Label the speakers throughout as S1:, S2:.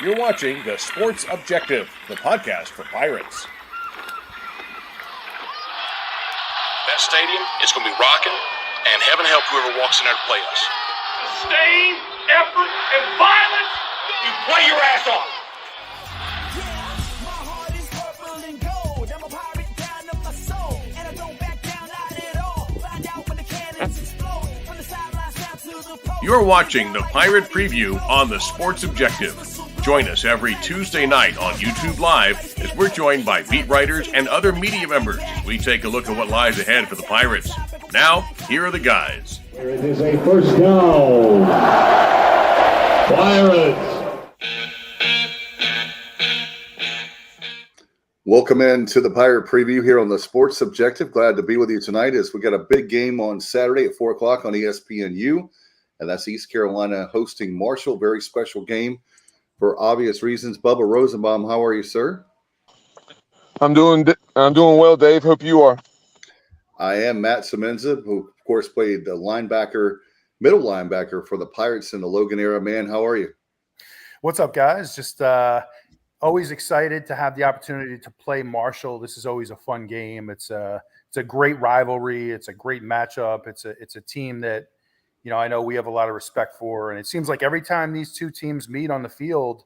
S1: You're watching The Sports Objective, the podcast for Pirates.
S2: That stadium is going to be rocking, and heaven help whoever walks in there to play us.
S3: Sustained effort and violence, you play your ass off.
S1: You're watching the Pirate Preview on The Sports Objective. Join us every Tuesday night on YouTube Live as we're joined by beat writers and other media members as we take a look at what lies ahead for the Pirates. Now, here are the guys.
S4: Here it is, a first down. Pirates.
S5: Welcome in to the Pirate Preview here on the Sports Objective. Glad to be with you tonight as we got a big game on Saturday at 4 o'clock on ESPNU. And that's East Carolina hosting Marshall. Very special game for obvious reasons. Bubba Rosenbaum, how are you, sir?
S6: I'm doing well, Dave. Hope you are.
S5: I am Matt Semenza, who, of course, played the middle linebacker for the Pirates in the Logan era. Man, how are you?
S7: What's up, guys? Just always excited to have the opportunity to play Marshall. This is always a fun game. It's a great rivalry. It's a great matchup. It's a team that, you know, I know we have a lot of respect for, and it seems like every time these two teams meet on the field,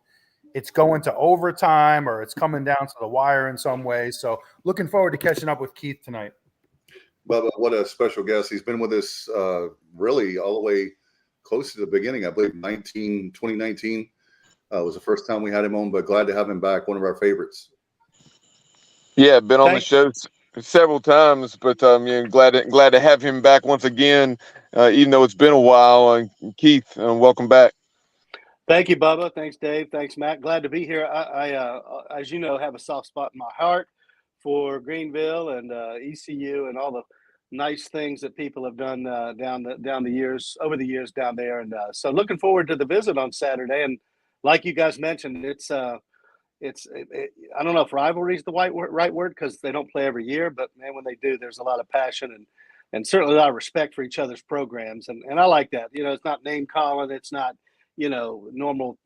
S7: it's going to overtime or it's coming down to the wire in some way. So looking forward to catching up with Keith tonight.
S5: Bubba, what a special guest. He's been with us really all the way close to the beginning. I believe 2019 was the first time we had him on, but glad to have him back. One of our favorites.
S6: Yeah, been on the show several times, but glad to have him back once again, even though it's been a while. And Keith, welcome back.
S8: Thank you, Bubba. Thanks, Dave. Thanks, Matt. Glad to be here. I as you know, have a soft spot in my heart for Greenville and ECU and all the nice things that people have done over the years down there. And so looking forward to the visit on Saturday. And like you guys mentioned, it's I don't know if rivalry is the right word because they don't play every year, but man, when they do, there's a lot of passion and certainly a lot of respect for each other's programs. And I like that. You know, it's not name calling. It's not, you know, normal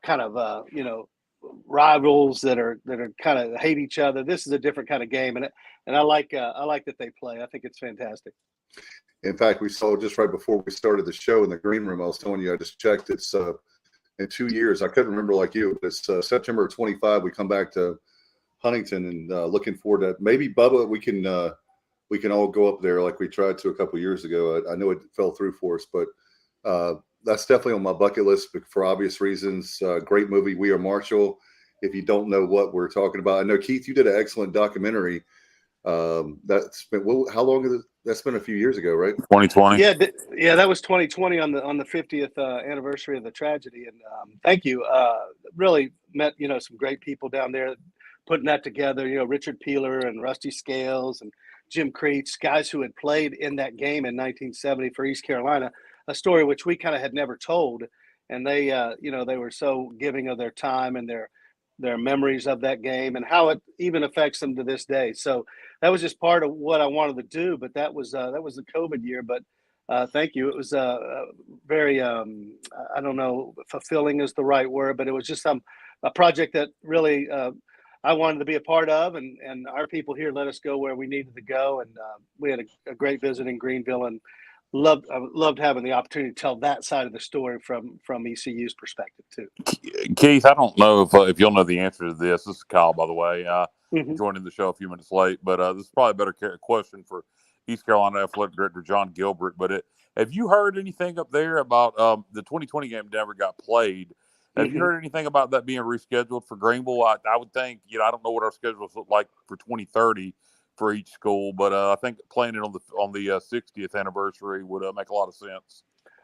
S8: kind of, rivals that are kind of hate each other. This is a different kind of game. And I like that they play. I think it's fantastic.
S5: In fact, we saw just right before we started the show in the green room, I was telling you, I just checked. It's in 2 years. I couldn't remember like you. It's September 25. We come back to Huntington and looking forward to maybe Bubba. We can all go up there like we tried to a couple years ago. I know it fell through for us, but that's definitely on my bucket list for obvious reasons. Great movie, We Are Marshall. If you don't know what we're talking about, I know Keith, you did an excellent documentary. That's been how long is it? That's been a few years ago, right?
S6: 2020.
S8: Yeah, that was 2020 on the 50th anniversary of the tragedy. And thank you. Really met some great people down there putting that together. You know, Richard Peeler and Rusty Scales and Jim Creech, guys who had played in that game in 1970 for East Carolina. A story which we kind of had never told, and they they were so giving of their time and their memories of that game and how it even affects them to this day. So that was just part of what I wanted to do. But that was the COVID year. But thank you. It was very I don't know, fulfilling is the right word, but it was just a project that really I wanted to be a part of, and our people here let us go where we needed to go, and we had a great visit in Greenville and. Loved having the opportunity to tell that side of the story from ECU's perspective too.
S9: Keith, I don't know if you'll know the answer to this. This is Kyle, by the way, joining the show a few minutes late, but this is probably a better question for East Carolina Athletic Director John Gilbert. But have you heard anything up there about the 2020 game never got played? Have you heard anything about that being rescheduled for Greenville? I would think, I don't know what our schedules look like for 2030. For each school, but I think playing it on the 60th anniversary would make a lot of sense.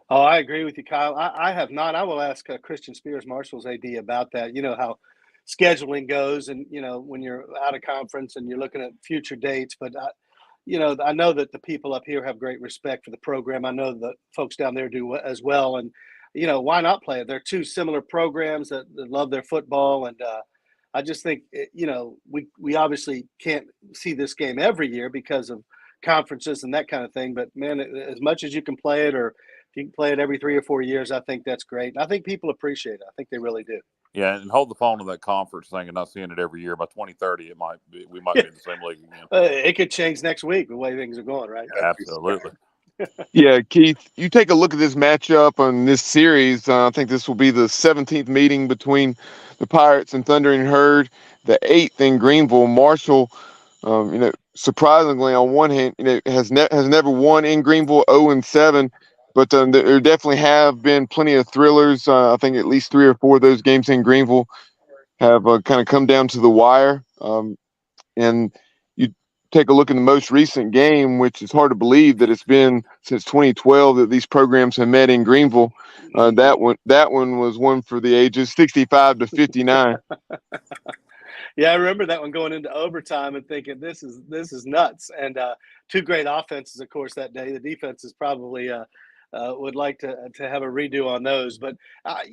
S8: Oh, I agree with you, Kyle. I have not. I will ask Christian Spears, Marshall's AD, about that. You know how scheduling goes, and when you're out of conference and you're looking at future dates. But I know that the people up here have great respect for the program. I know the folks down there do as well, and why not play it? They're two similar programs that love their football, and I just think, we obviously can't see this game every year because of conferences and that kind of thing. But, man, as much as you can play it or you can play it every 3 or 4 years, I think that's great. And I think people appreciate it. I think they really do.
S9: Yeah, and hold the phone to that conference thing and not seeing it every year. By 2030, we might be in the same league again.
S8: It could change next week the way things are going, right?
S9: Absolutely.
S6: Yeah, Keith, you take a look at this matchup on this series. I think this will be the 17th meeting between the Pirates and Thundering Herd, the 8th in Greenville. Marshall, surprisingly, on one hand, has never won in Greenville, 0-7, but there definitely have been plenty of thrillers. I think at least 3 or 4 of those games in Greenville have kind of come down to the wire. And you take a look at the most recent game, which is hard to believe that it's been since 2012 that these programs have met in Greenville. That one was one for the ages, 65-59.
S8: Yeah, I remember that one going into overtime and thinking this is nuts. And 2 great offenses, of course, that day. The defense is probably would like to have a redo on those. But I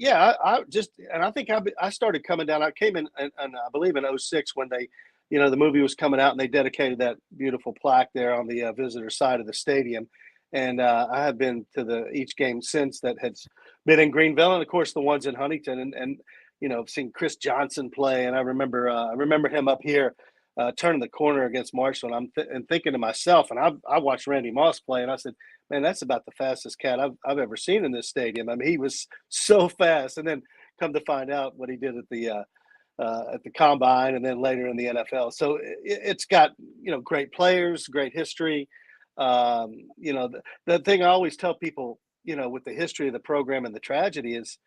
S8: think I started coming down. I came in, and I believe in 06 when they, the movie was coming out and they dedicated that beautiful plaque there on the visitor side of the stadium. And I have been to each game since that has been in Greenville, and of course the ones in Huntington, and I've seen Chris Johnson play, and I remember him up here turning the corner against Marshall, and I'm thinking to myself, and I watched Randy Moss play, and I said, man, that's about the fastest cat I've ever seen in this stadium. I mean, he was so fast, and then come to find out what he did at the combine, and then later in the NFL. So it's got great players, great history. The thing I always tell people, with the history of the program and the tragedy is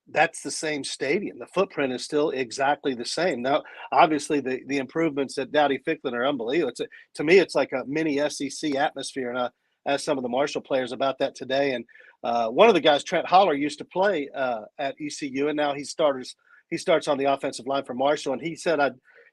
S8: that's the same stadium. The footprint is still exactly the same. Now, obviously, the improvements at Dowdy-Ficklen are unbelievable. To me, it's like a mini SEC atmosphere, and I asked some of the Marshall players about that today. And one of the guys, Trent Holler, used to play at ECU, and now he starts on the offensive line for Marshall. And he said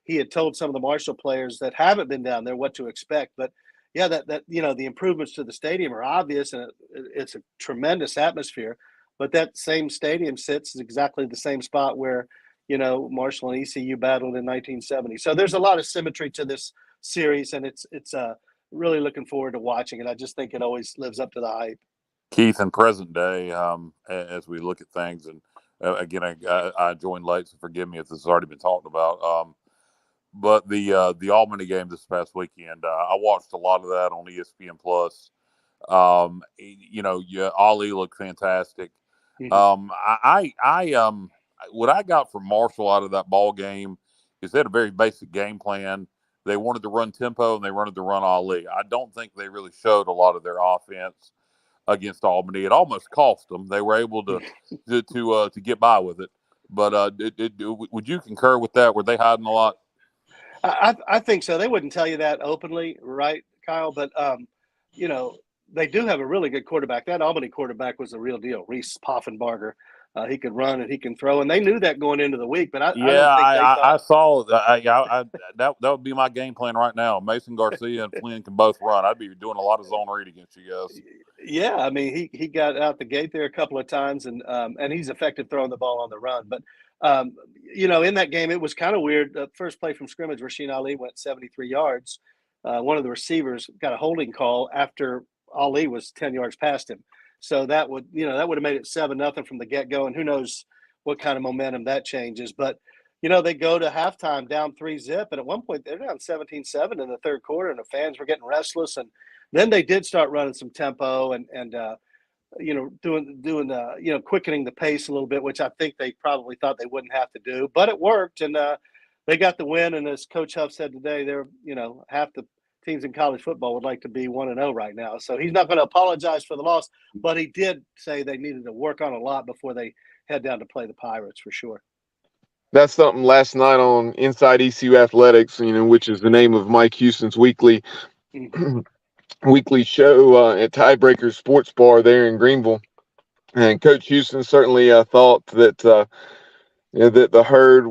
S8: he had told some of the Marshall players that haven't been down there what to expect. But yeah, that the improvements to the stadium are obvious, and it's a tremendous atmosphere. But that same stadium sits exactly the same spot where, Marshall and ECU battled in 1970. So there's a lot of symmetry to this series, and it's really looking forward to watching it. I just think it always lives up to the hype.
S9: Keith, in present day, as we look at things, and again, I joined late, so forgive me if this has already been talked about. But the Albany game this past weekend, I watched a lot of that on ESPN Plus. Ali looked fantastic.
S8: Mm-hmm.
S9: What I got from Marshall out of that ball game is they had a very basic game plan. They wanted to run tempo and they wanted to run Ali. I don't think they really showed a lot of their offense against Albany. It almost cost them. They were able to get by with it. But would you concur with that? Were they hiding a lot?
S8: I think so. They wouldn't tell you that openly, right, Kyle? But they do have a really good quarterback. That Albany quarterback was the real deal. Reese Poffenbarger. He could run and he can throw, and they knew that going into the week. But I don't think
S9: I saw that would be my game plan right now. Mason Garcia and Flynn can both run. I'd be doing a lot of zone read against you guys.
S8: Yeah, I mean he got out the gate there a couple of times, and he's effective throwing the ball on the run. But in that game it was kind of weird. The first play from scrimmage, Rasheen Ali went 73 yards. One of the receivers got a holding call after Ali was 10 yards past him. So that would have made it 7-0 from the get-go, and who knows what kind of momentum that changes. But, they go to halftime down 3-0, and at one point they're down 17-7 in the third quarter, and the fans were getting restless. And then they did start running some tempo and doing quickening the pace a little bit, which I think they probably thought they wouldn't have to do. But it worked, and they got the win. And as Coach Huff said today, they're half the teams in college football would like to be 1-0 right now. So he's not going to apologize for the loss, but he did say they needed to work on a lot before they head down to play the Pirates for sure.
S6: That's something last night on Inside ECU Athletics, which is the name of Mike Houston's weekly weekly show at Tiebreaker Sports Bar there in Greenville. And Coach Houston certainly thought that that the Herd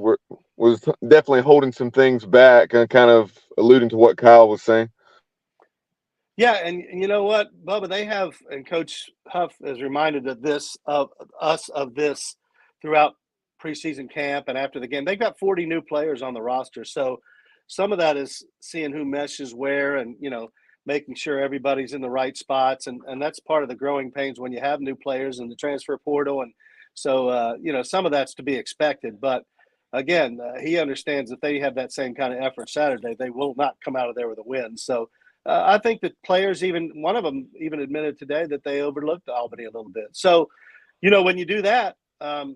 S6: was definitely holding some things back, kind of alluding to what Kyle was saying.
S8: Yeah, and you know what, Bubba, they have, and Coach Huff has reminded us of this throughout preseason camp and after the game. They've got 40 new players on the roster, so some of that is seeing who meshes where, and making sure everybody's in the right spots. And that's part of the growing pains when you have new players in the transfer portal. And so, some of that's to be expected. But again, he understands if they have that same kind of effort Saturday, they will not come out of there with a win. So I think that players, even one of them even admitted today that they overlooked Albany a little bit. So, when you do that,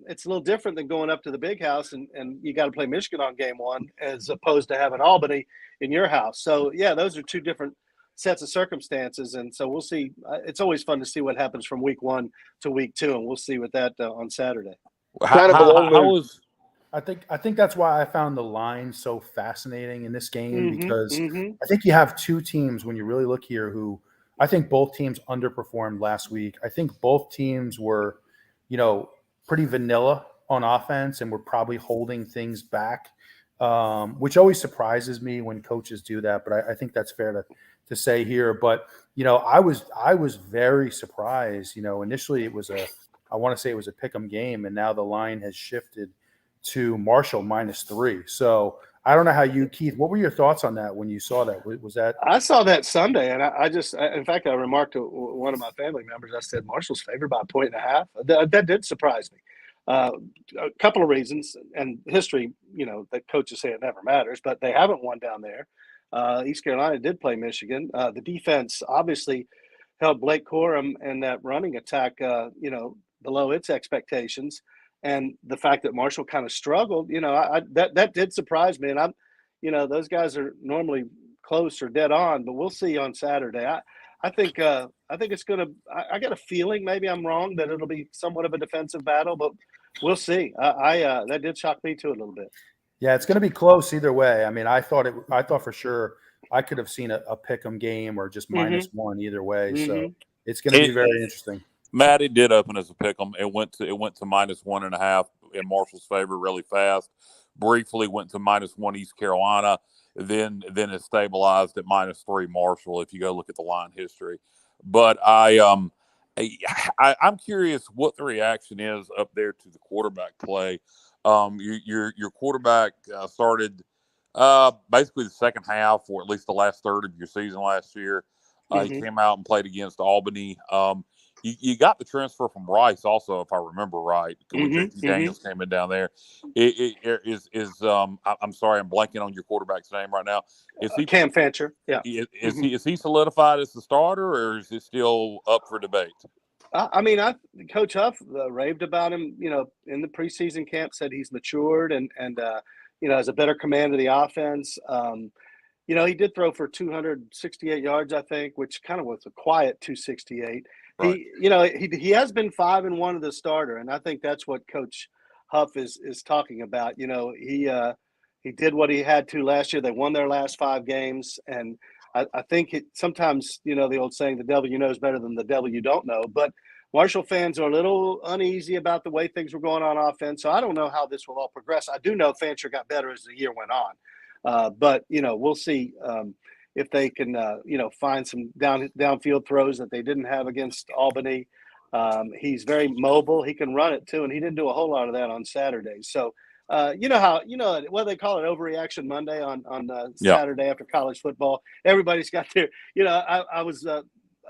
S8: it's a little different than going up to the big house and you got to play Michigan on game one as opposed to having Albany in your house. So, yeah, those are two different sets of circumstances. And so we'll see. It's always fun to see what happens from week 1 to week 2, and we'll see with that on Saturday.
S7: I think that's why I found the line so fascinating in this game, because
S8: Mm-hmm.
S7: I think you have two teams when you really look here who I think both teams underperformed last week. I think both teams were, pretty vanilla on offense and were probably holding things back, which always surprises me when coaches do that. But I think that's fair to say here. But, I was very surprised. Initially it was I want to say it was a pick'em game, and now the line has shifted to Marshall -3. So I don't know how Keith, what were your thoughts on that when you saw that? Was that?
S8: I saw that Sunday, and in fact, I remarked to one of my family members, I said, Marshall's favored by 1.5. That did surprise me. A couple of reasons, and history, the coaches say it never matters, but they haven't won down there. East Carolina did play Michigan. The defense obviously held Blake Corum and that running attack, below its expectations. And the fact that Marshall kind of struggled, that did surprise me. And those guys are normally close or dead on, but we'll see on Saturday. I think it's going to. I got a feeling, maybe I'm wrong, that it'll be somewhat of a defensive battle, but we'll see. That did shock me too a little bit.
S7: Yeah, it's going to be close either way. I mean, I thought for sure I could have seen a pick'em game or just -1 either way. So it's going to be very interesting.
S9: Matt, it did open as a pick'em. It went to -1.5 in Marshall's favor really fast. Briefly went to -1 East Carolina. Then it stabilized at -3 Marshall. If you go look at the line history, but I'm curious what the reaction is up there to the quarterback play. Your quarterback started basically the second half, or at least the last third of your season last year. He came out and played against Albany. You got the transfer from Rice also, if I remember right. When JT Daniels came in down there. I'm sorry, I'm blanking on your quarterback's name right now. Is he
S8: Cam Fancher? Yeah.
S9: Is he solidified as the starter, or is it still up for debate?
S8: Coach Huff raved about him. In the preseason camp, said he's matured and has a better command of the offense. He did throw for 268 yards, I think, which kind of was a quiet 268. Right. He has been 5-1 of the starter, and I think that's what Coach Huff is talking about. He did what he had to last year. They won their last 5 games, and I think sometimes the old saying, the devil you know is better than the devil you don't know. But Marshall fans are a little uneasy about the way things were going on offense, so I don't know how this will all progress. I do know Fancher got better as the year went on, but we'll see. If they can, find some downfield throws that they didn't have against Albany. He's very mobile. He can run it too, and he didn't do a whole lot of that on Saturday. So, what they call it, overreaction Monday on Saturday after college football. Everybody's got their, I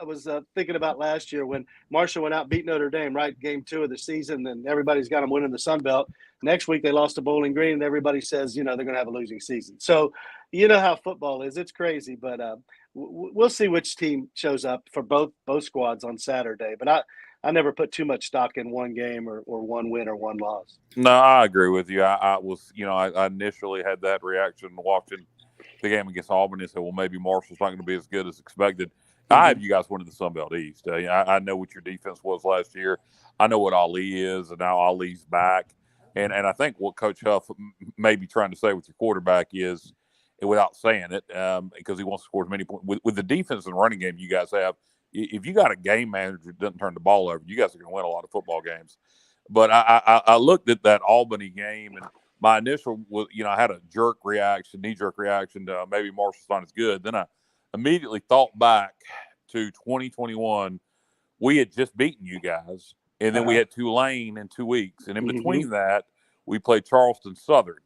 S8: was thinking about last year when Marshall went out and beat Notre Dame, right? Game 2 of the season, and everybody's got them winning the Sun Belt. Next week they lost to Bowling Green, and everybody says, they're going to have a losing season. So, how football is. It's crazy, but we'll see which team shows up for both squads on Saturday. But I never put too much stock in one game or one win or one loss.
S9: No, I agree with you. I was, I initially had that reaction watching the game against Albany and said, well, maybe Marshall's not going to be as good as expected. I have you guys winning the Sun Belt East. I know what your defense was last year. I know what Ali is, and now Ali's back. And I think what Coach Huff may be trying to say with your quarterback is, without saying it, because he wants to score as many points. With the defense and running game you guys have, if you got a game manager that doesn't turn the ball over, you guys are going to win a lot of football games. But I looked at that Albany game, and my initial was, I had a knee-jerk reaction to maybe Marshall's not as good. Then I immediately thought back to 2021. We had just beaten you guys, and then we had Tulane in 2 weeks. And in between that, we played Charleston Southern.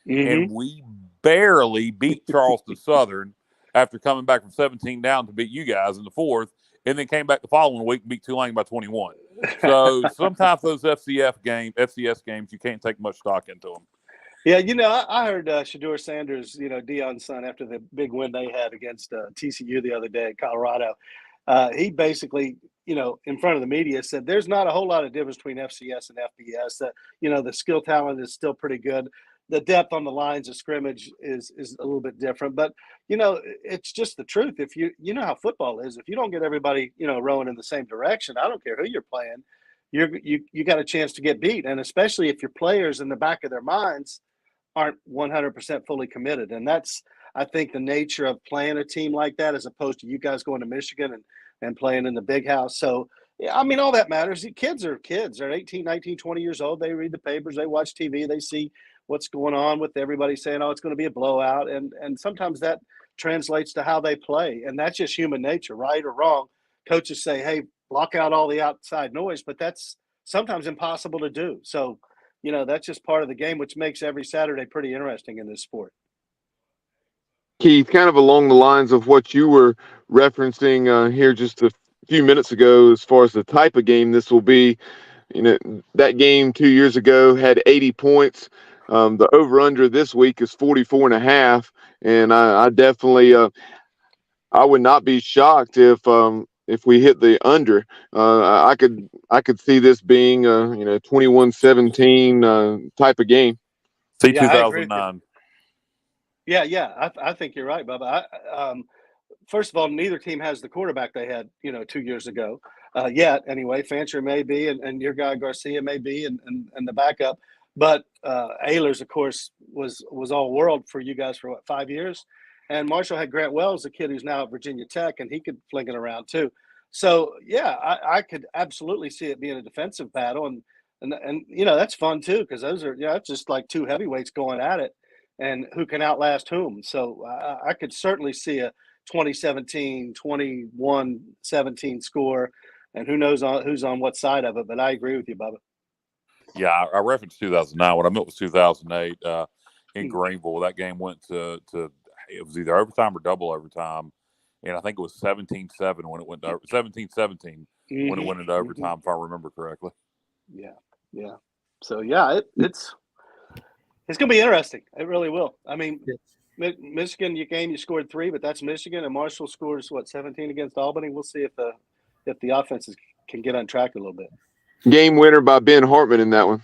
S9: And we barely beat Charleston Southern after coming back from 17 down to beat you guys in the fourth, and then came back the following week and beat Tulane by 21. So sometimes those FCS games, you can't take much stock into them.
S8: Yeah, I heard Shedeur Sanders, Deion's son, after the big win they had against TCU the other day at Colorado. He basically, in front of the media said there's not a whole lot of difference between FCS and FBS. The skill talent is still pretty good. The depth on the lines of scrimmage is a little bit different. But, it's just the truth. If you know how football is, if you don't get everybody, rowing in the same direction, I don't care who you're playing, you got a chance to get beat. And especially if your players in the back of their minds aren't 100% fully committed. And that's, I think, the nature of playing a team like that, as opposed to you guys going to Michigan and playing in the big house. So, yeah, I mean, all that matters. Kids are kids. They're 18, 19, 20 years old. They read the papers. They watch TV. They see what's going on with everybody saying, oh, it's going to be a blowout. And sometimes that translates to how they play. And that's just human nature, right or wrong. Coaches say, hey, block out all the outside noise, but that's sometimes impossible to do. So, that's just part of the game, which makes every Saturday pretty interesting in this sport.
S6: Keith, kind of along the lines of what you were referencing here just a few minutes ago, as far as the type of game this will be, that game 2 years ago had 80 points. The over-under this week is 44.5, and I definitely I would not be shocked if we hit the under. I could see this being 21-17 type of game.
S9: See, 2009.
S8: Yeah, I think you're right, Bubba. First of all, neither team has the quarterback they had, 2 years ago. Yet, anyway, Fancher may be, and your guy Garcia may be, and the backup. But Ehlers, of course, was all world for you guys for 5 years. And Marshall had Grant Wells, a kid who's now at Virginia Tech, and he could fling it around too. So, yeah, I could absolutely see it being a defensive battle. And that's fun too, because those are, it's just like two heavyweights going at it and who can outlast whom. So I could certainly see a 2017, 21-17 score, and who knows who's on what side of it. But I agree with you, Bubba.
S9: Yeah, I referenced 2009. What I meant was 2008 in Greenville. That game went to it was either overtime or double overtime, and I think it was 17-7 when it went to 17-17 when it went into overtime, if I remember correctly.
S8: Yeah. So yeah, it's going to be interesting. It really will. I mean, Michigan, you scored 3, but that's Michigan, and Marshall scores 17 against Albany. We'll see if the offenses can get on track a little bit.
S6: Game winner by Ben Hartman in that one.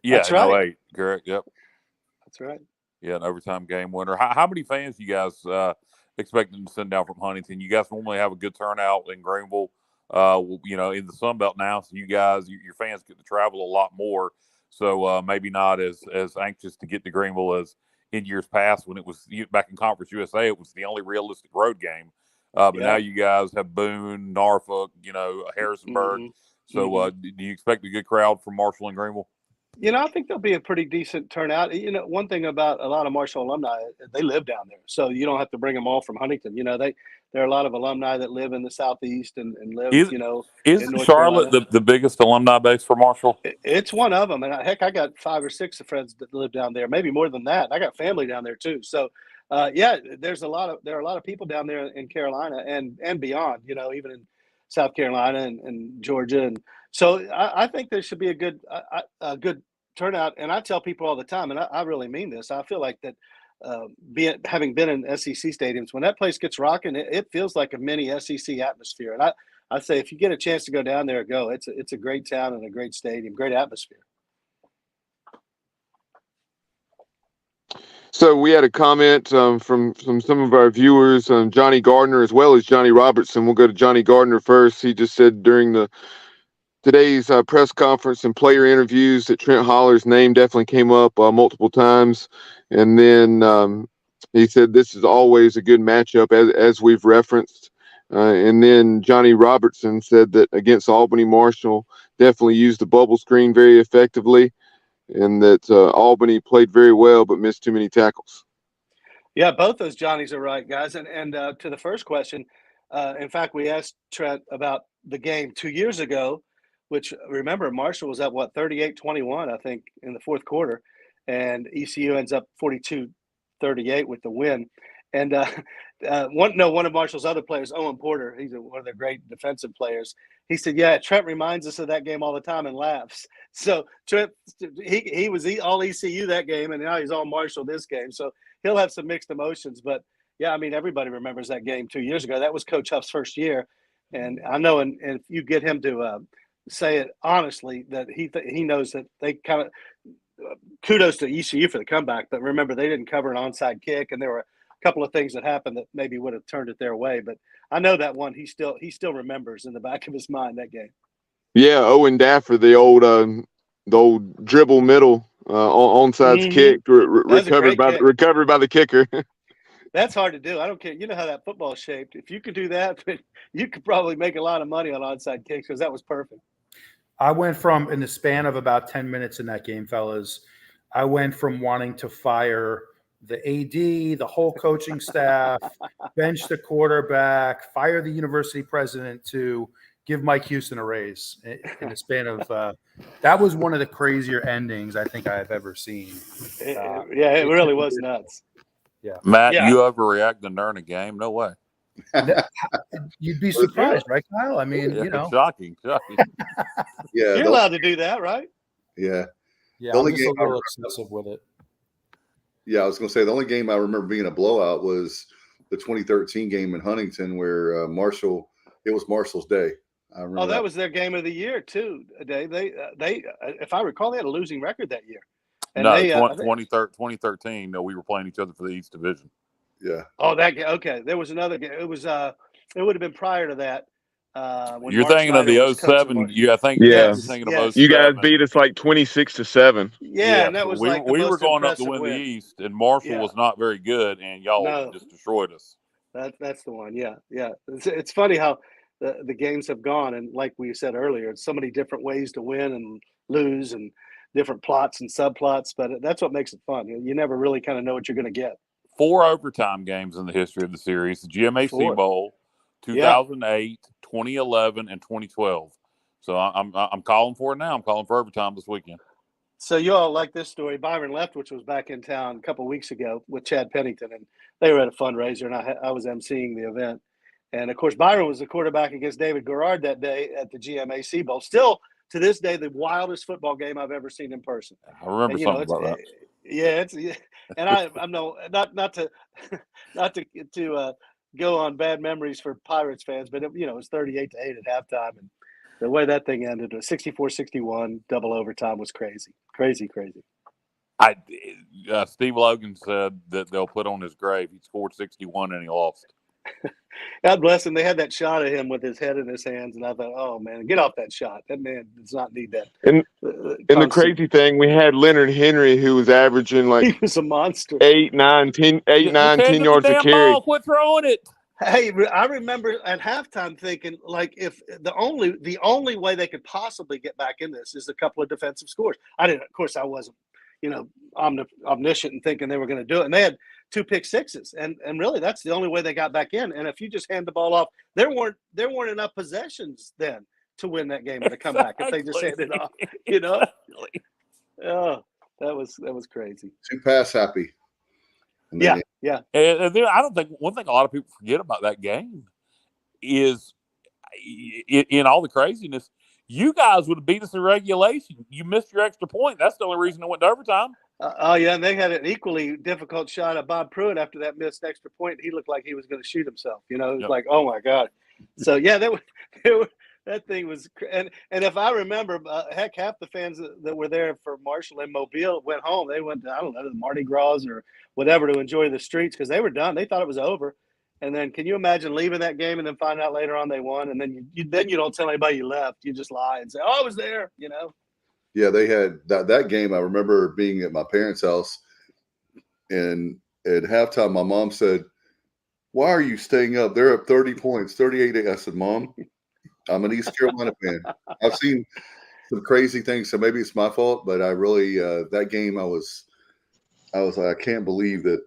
S9: Yeah,
S8: that's right.
S9: 08, correct. Yep.
S8: That's right.
S9: Yeah, an overtime game winner. How many fans you guys expecting to send down from Huntington? You guys normally have a good turnout in Greenville, in the Sun Belt now. So you guys, your fans get to travel a lot more. So maybe not as anxious to get to Greenville as in years past when it was back in Conference USA. It was the only realistic road game. But now you guys have Boone, Norfolk, Harrisonburg. So do you expect a good crowd from Marshall and Greenville?
S8: I think there'll be a pretty decent turnout. One thing about a lot of Marshall alumni, they live down there. So you don't have to bring them all from Huntington. There are a lot of alumni that live in the Southeast and live,
S9: is
S8: in North
S9: Charlotte
S8: Carolina.
S9: the biggest alumni base for Marshall?
S8: It's one of them. And heck, I got 5 or 6 friends that live down there, maybe more than that. I got family down there too. So there are a lot of people down there in Carolina and beyond, even in South Carolina and Georgia. And so I think there should be a good turnout. And I tell people all the time, and I really mean this, I feel like that having been in SEC stadiums, when that place gets rocking, it feels like a mini SEC atmosphere. And I say, if you get a chance to go down there, go. It's a great town and a great stadium, great atmosphere.
S6: So we had a comment from some of our viewers, Johnny Gardner as well as Johnny Robertson. We'll go to Johnny Gardner first. He just said during today's press conference and player interviews that Trent Holler's name definitely came up multiple times. And then he said this is always a good matchup, as we've referenced. And then Johnny Robertson said that against Albany, Marshall definitely used the bubble screen very effectively, and that Albany played very well but missed too many tackles.
S8: Yeah, both those Johnnies are right, guys. And to the first question, in fact, we asked Trent about the game 2 years ago, which, remember, Marshall was up, 38-21, I think, in the fourth quarter, and ECU ends up 42-38 with the win. And one of Marshall's other players, Owen Porter, he's one of their great defensive players. He said, "Yeah, Trent reminds us of that game all the time and laughs." So Trent, he was all ECU that game, and now he's all Marshall this game. So he'll have some mixed emotions. But yeah, I mean, everybody remembers that game 2 years ago. That was Coach Huff's first year, and I know, and if you get him to say it honestly, that he knows that they kind of kudos to ECU for the comeback. But remember, they didn't cover an onside kick, and there were couple of things that happened that maybe would have turned it their way, but I know that one he still remembers in the back of his mind that game.
S6: Yeah, Owen Daffer, the old dribble middle onside kick recovered by the kicker.
S8: That's hard to do. I don't care. You know how that football is shaped. If you could do that, you could probably make a lot of money on onside kicks because that was perfect.
S7: I went from, in the span of about 10 minutes in that game, fellas, I went from wanting to fire the AD, the whole coaching staff, bench the quarterback, fire the university president, to give Mike Houston a raise in the span of that was one of the crazier endings I think I've ever seen.
S8: It really was nuts.
S7: Yeah,
S9: Matt, you overreact to during a game? No way.
S7: You'd be surprised, right, Kyle? I mean,
S9: shocking.
S5: Yeah,
S8: you're allowed to do that, right?
S5: Yeah.
S7: I'm just a little obsessive with it.
S5: Yeah, I was going to say the only game I remember being a blowout was the 2013 game in Huntington where it was Marshall's day. I remember
S8: that was their game of the year too. They if I recall, they had a losing record that year. And
S9: 2013. No, we were playing each other for the East Division.
S5: Yeah.
S8: Oh, that game. Okay, there was another game. It was it would have been prior to that.
S9: You're thinking of the 07. Yeah, I think.
S6: Yeah.
S9: Thinking of 07.
S6: You guys beat us like 26-7.
S8: Yeah, and that was
S9: we were going up to win
S8: win.
S9: the East, and Marshall was not very good, and y'all just destroyed us.
S8: That's the one. Yeah. It's funny how the games have gone, and like we said earlier, it's so many different ways to win and lose, and different plots and subplots. But that's what makes it fun. You never really kind of know what you're going to get.
S9: 4 overtime games in the history of the series: the GMAC Bowl, 2008, 2011, and 2012. So I'm calling for it now. I'm calling for overtime this weekend.
S8: So you all like this story. Byron Leftwich was back in town a couple of weeks ago with Chad Pennington, and they were at a fundraiser, and I was emceeing the event. And, of course, Byron was the quarterback against David Garrard that day at the GMAC Bowl. Still, to this day, the wildest football game I've ever seen in person.
S9: I remember something about that.
S8: Yeah, and I'm not to go on bad memories for Pirates fans, but it was 38-8 at halftime, and the way that thing ended, 64-61 double overtime was crazy.
S9: Steve Logan said that they'll put on his grave he scored 61 and he lost.
S8: God bless him. They had that shot of him with his head in his hands, and I thought, oh man, get off that shot. That man does not need that.
S6: And the crazy thing, we had Leonard Henry, who was averaging like
S8: he was a monster,
S6: 8, 9, 10 yards a carry.
S9: Quit throwing it.
S8: Hey, I remember at halftime thinking, like, if the only way they could possibly get back in this is a couple of defensive scores. I wasn't, omniscient and thinking they were going to do it. And they had 2 pick sixes, and really that's the only way they got back in. And if you just hand the ball off, there weren't enough possessions then to win that game or to come back if they just handed it off. Oh, that was crazy.
S5: Too pass happy.
S8: Yeah.
S9: And then I don't think one thing a lot of people forget about that game is in all the craziness, you guys would have beat us in regulation. You missed your extra point. That's the only reason it went to overtime.
S8: And they had an equally difficult shot at Bob Pruitt after that missed extra point. He looked like he was going to shoot himself. It was like, oh my God. So yeah, that thing was, and if I remember, heck, half the fans that were there for Marshall and Mobile went home. They went to, I don't know, the Mardi Gras or whatever to enjoy the streets because they were done. They thought it was over. And then can you imagine leaving that game and then find out later on they won? And then you don't tell anybody you left. You just lie and say, oh, I was there,
S5: Yeah, they had that game. I remember being at my parents' house, and at halftime, my mom said, "Why are you staying up? They're up 30 points, 38." I said, "Mom, I'm an East Carolina fan. I've seen some crazy things, so maybe it's my fault, but I really that game I was like, I can't believe that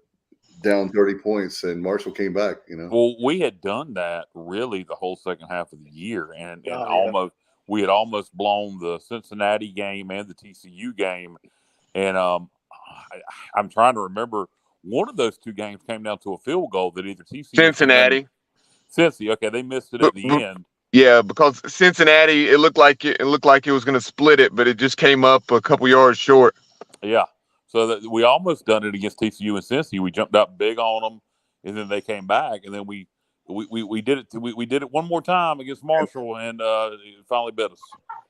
S5: down 30 points and Marshall came back.
S9: Well, we had done that really the whole second half of the year, and almost." We had almost blown the Cincinnati game and the TCU game. And I'm trying to remember one of those two games came down to a field goal that either TCU
S6: Cincinnati.
S9: Cincy, okay, they missed it at the end.
S6: Yeah, because Cincinnati, it looked like it was going to split it, but it just came up a couple yards short.
S9: Yeah, so we almost done it against TCU and Cincy. We jumped out big on them, and then they came back, and then we did it. We did it one more time against Marshall, and it finally bit us.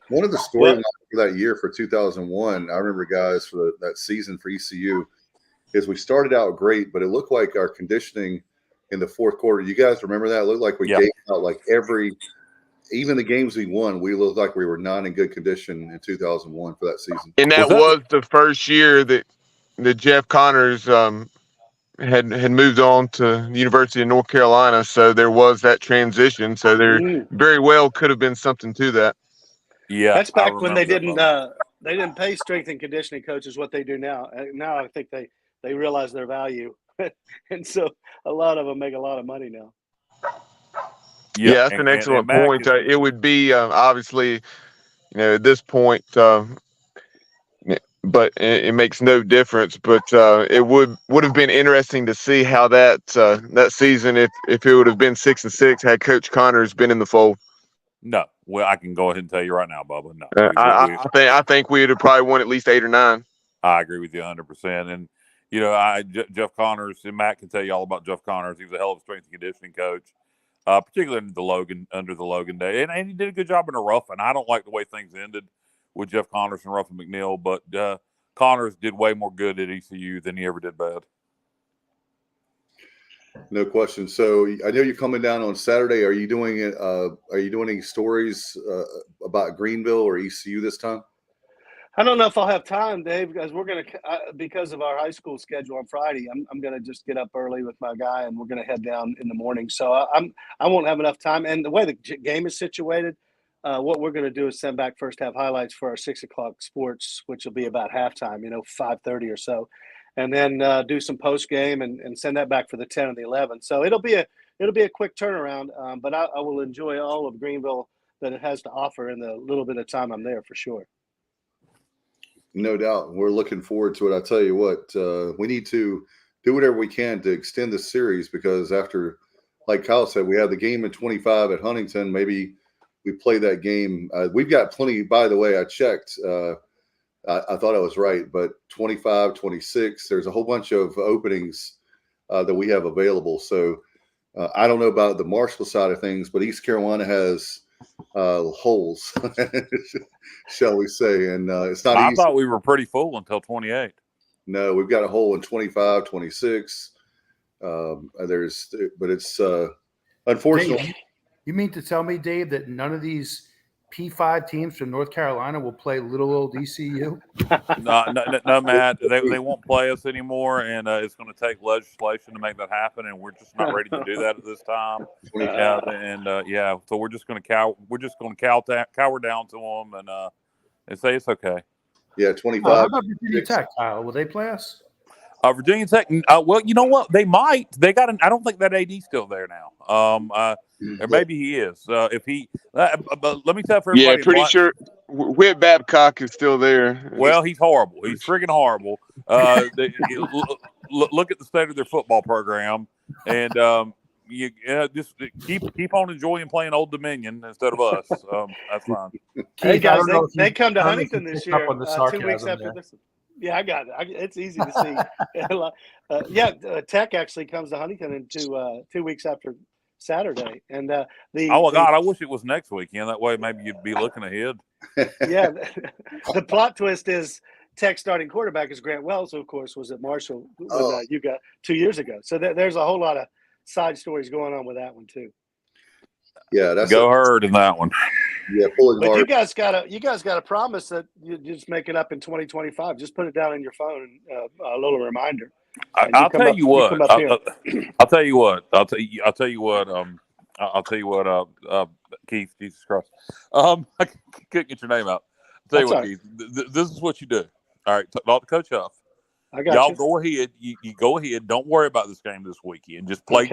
S5: One of the storylines for that year for 2001, I remember, guys, for that season for ECU, is we started out great, but it looked like our conditioning in the fourth quarter. You guys remember that? It looked like we gave out like even the games we won, we looked like we were not in good condition in 2001 for that season.
S6: And that was the first year that Jeff Connors had moved on to the University of North Carolina, so there was that transition. So there very well could have been something to that.
S9: Yeah,
S8: that's back when they didn't pay strength and conditioning coaches what they do now. Now I think they realize their value, and so a lot of them make a lot of money now.
S6: Yeah, that's an excellent point. It would be obviously, at this point, but it makes no difference. But it would have been interesting to see how that season, if it would have been 6-6, had Coach Connors been in the fold.
S9: No, well, I can go ahead and tell you right now, Bubba. No,
S6: I think we would have probably won at least 8 or 9.
S9: I agree with you 100%. And Jeff Connors, and Matt can tell you all about Jeff Connors. He was a hell of a strength and conditioning coach, particularly under the Logan day, and he did a good job in a Ruffin. I don't like the way things ended with Jeff Connors and Ruffin McNeil, but Connors did way more good at ECU than he ever did bad.
S5: No question. So I know you're coming down on Saturday. Are you doing it? Are you doing any stories about Greenville or ECU this time?
S8: I don't know if I'll have time, Dave, because we're going to, because of our high school schedule on Friday, I'm going to just get up early with my guy and we're going to head down in the morning. So I won't have enough time. And the way the game is situated, what we're going to do is send back first half highlights for our 6 o'clock sports, which will be about halftime, 5:30 or so. And then do some post game and send that back for the 10 and the 11. So it'll be a quick turnaround, but I will enjoy all of Greenville that it has to offer in the little bit of time I'm there for sure.
S5: No doubt. We're looking forward to it. I tell you what, we need to do whatever we can to extend the series because after, like Kyle said, we have the game at 25 at Huntington. Maybe we play that game. We've got plenty. By the way, I checked. I thought I was right, but 25, 26, there's a whole bunch of openings that we have available. So I don't know about the Marshall side of things, but East Carolina has holes, shall we say. And it's not easy.
S9: I thought we were pretty full until 28.
S5: No, we've got a hole in 25, 26. But it's unfortunately.
S7: Dave, you mean to tell me, Dave, that none of these P5 teams from North Carolina will play little old ECU?
S9: No, Matt. They won't play us anymore, and it's going to take legislation to make that happen, and we're just not ready to do that at this time. So we're just going to cower down to them and say it's okay.
S5: Yeah, 25.
S7: How about Virginia Tech, Kyle? Will they play us?
S9: Virginia Tech. Well, you know what? They might. They got. I don't think that AD's still there now. Or maybe he is. If he, but let me tell everybody.
S6: Yeah, pretty sure Whit Babcock is still there.
S9: Well, he's horrible. He's freaking horrible. Look at the state of their football program, and just keep on enjoying playing Old Dominion instead of us. That's fine.
S8: Hey guys, they come to Huntington this year. 2 weeks after this. Yeah, I got it. It's easy to see. Tech actually comes to Huntington in 2 weeks after Saturday, and God,
S9: I wish it was next weekend. That way, maybe you'd be looking ahead.
S8: Yeah, the plot twist is Tech starting quarterback is Grant Wells, who of course was at Marshall when you got 2 years ago. So there's a whole lot of side stories going on with that one too.
S5: Yeah, that's
S9: Herd in that one.
S5: Yeah, pulling
S8: but
S5: hard.
S8: You guys gotta promise that you just make it up in 2025. Just put it down in your phone, a little reminder.
S9: I'll tell you what. Keith, Jesus Christ. I couldn't get your name out. I'll tell you what, Keith. This is what you do. All right, talk to Coach Huff.
S8: I got
S9: Y'all
S8: you.
S9: go ahead. You go ahead. Don't worry about this game this weekend. Just play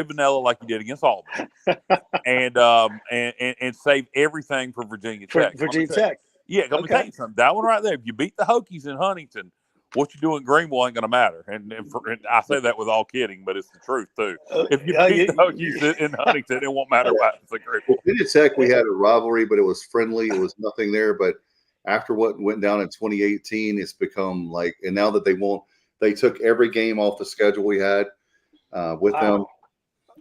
S9: vanilla like you did against Albany, and save everything for Virginia Tech.
S8: Virginia Tech.
S9: Yeah, let me tell you something. That one right there. If you beat the Hokies in Huntington, what you do in Greenville ain't going to matter. And I say that with all kidding, but it's the truth too. If you beat the Hokies in Huntington, it won't matter what happens in Greenville.
S5: Virginia Tech, we had a rivalry, but it was friendly. It was nothing there. But after what went down in 2018, it's become like, and now that they took every game off the schedule we had with them.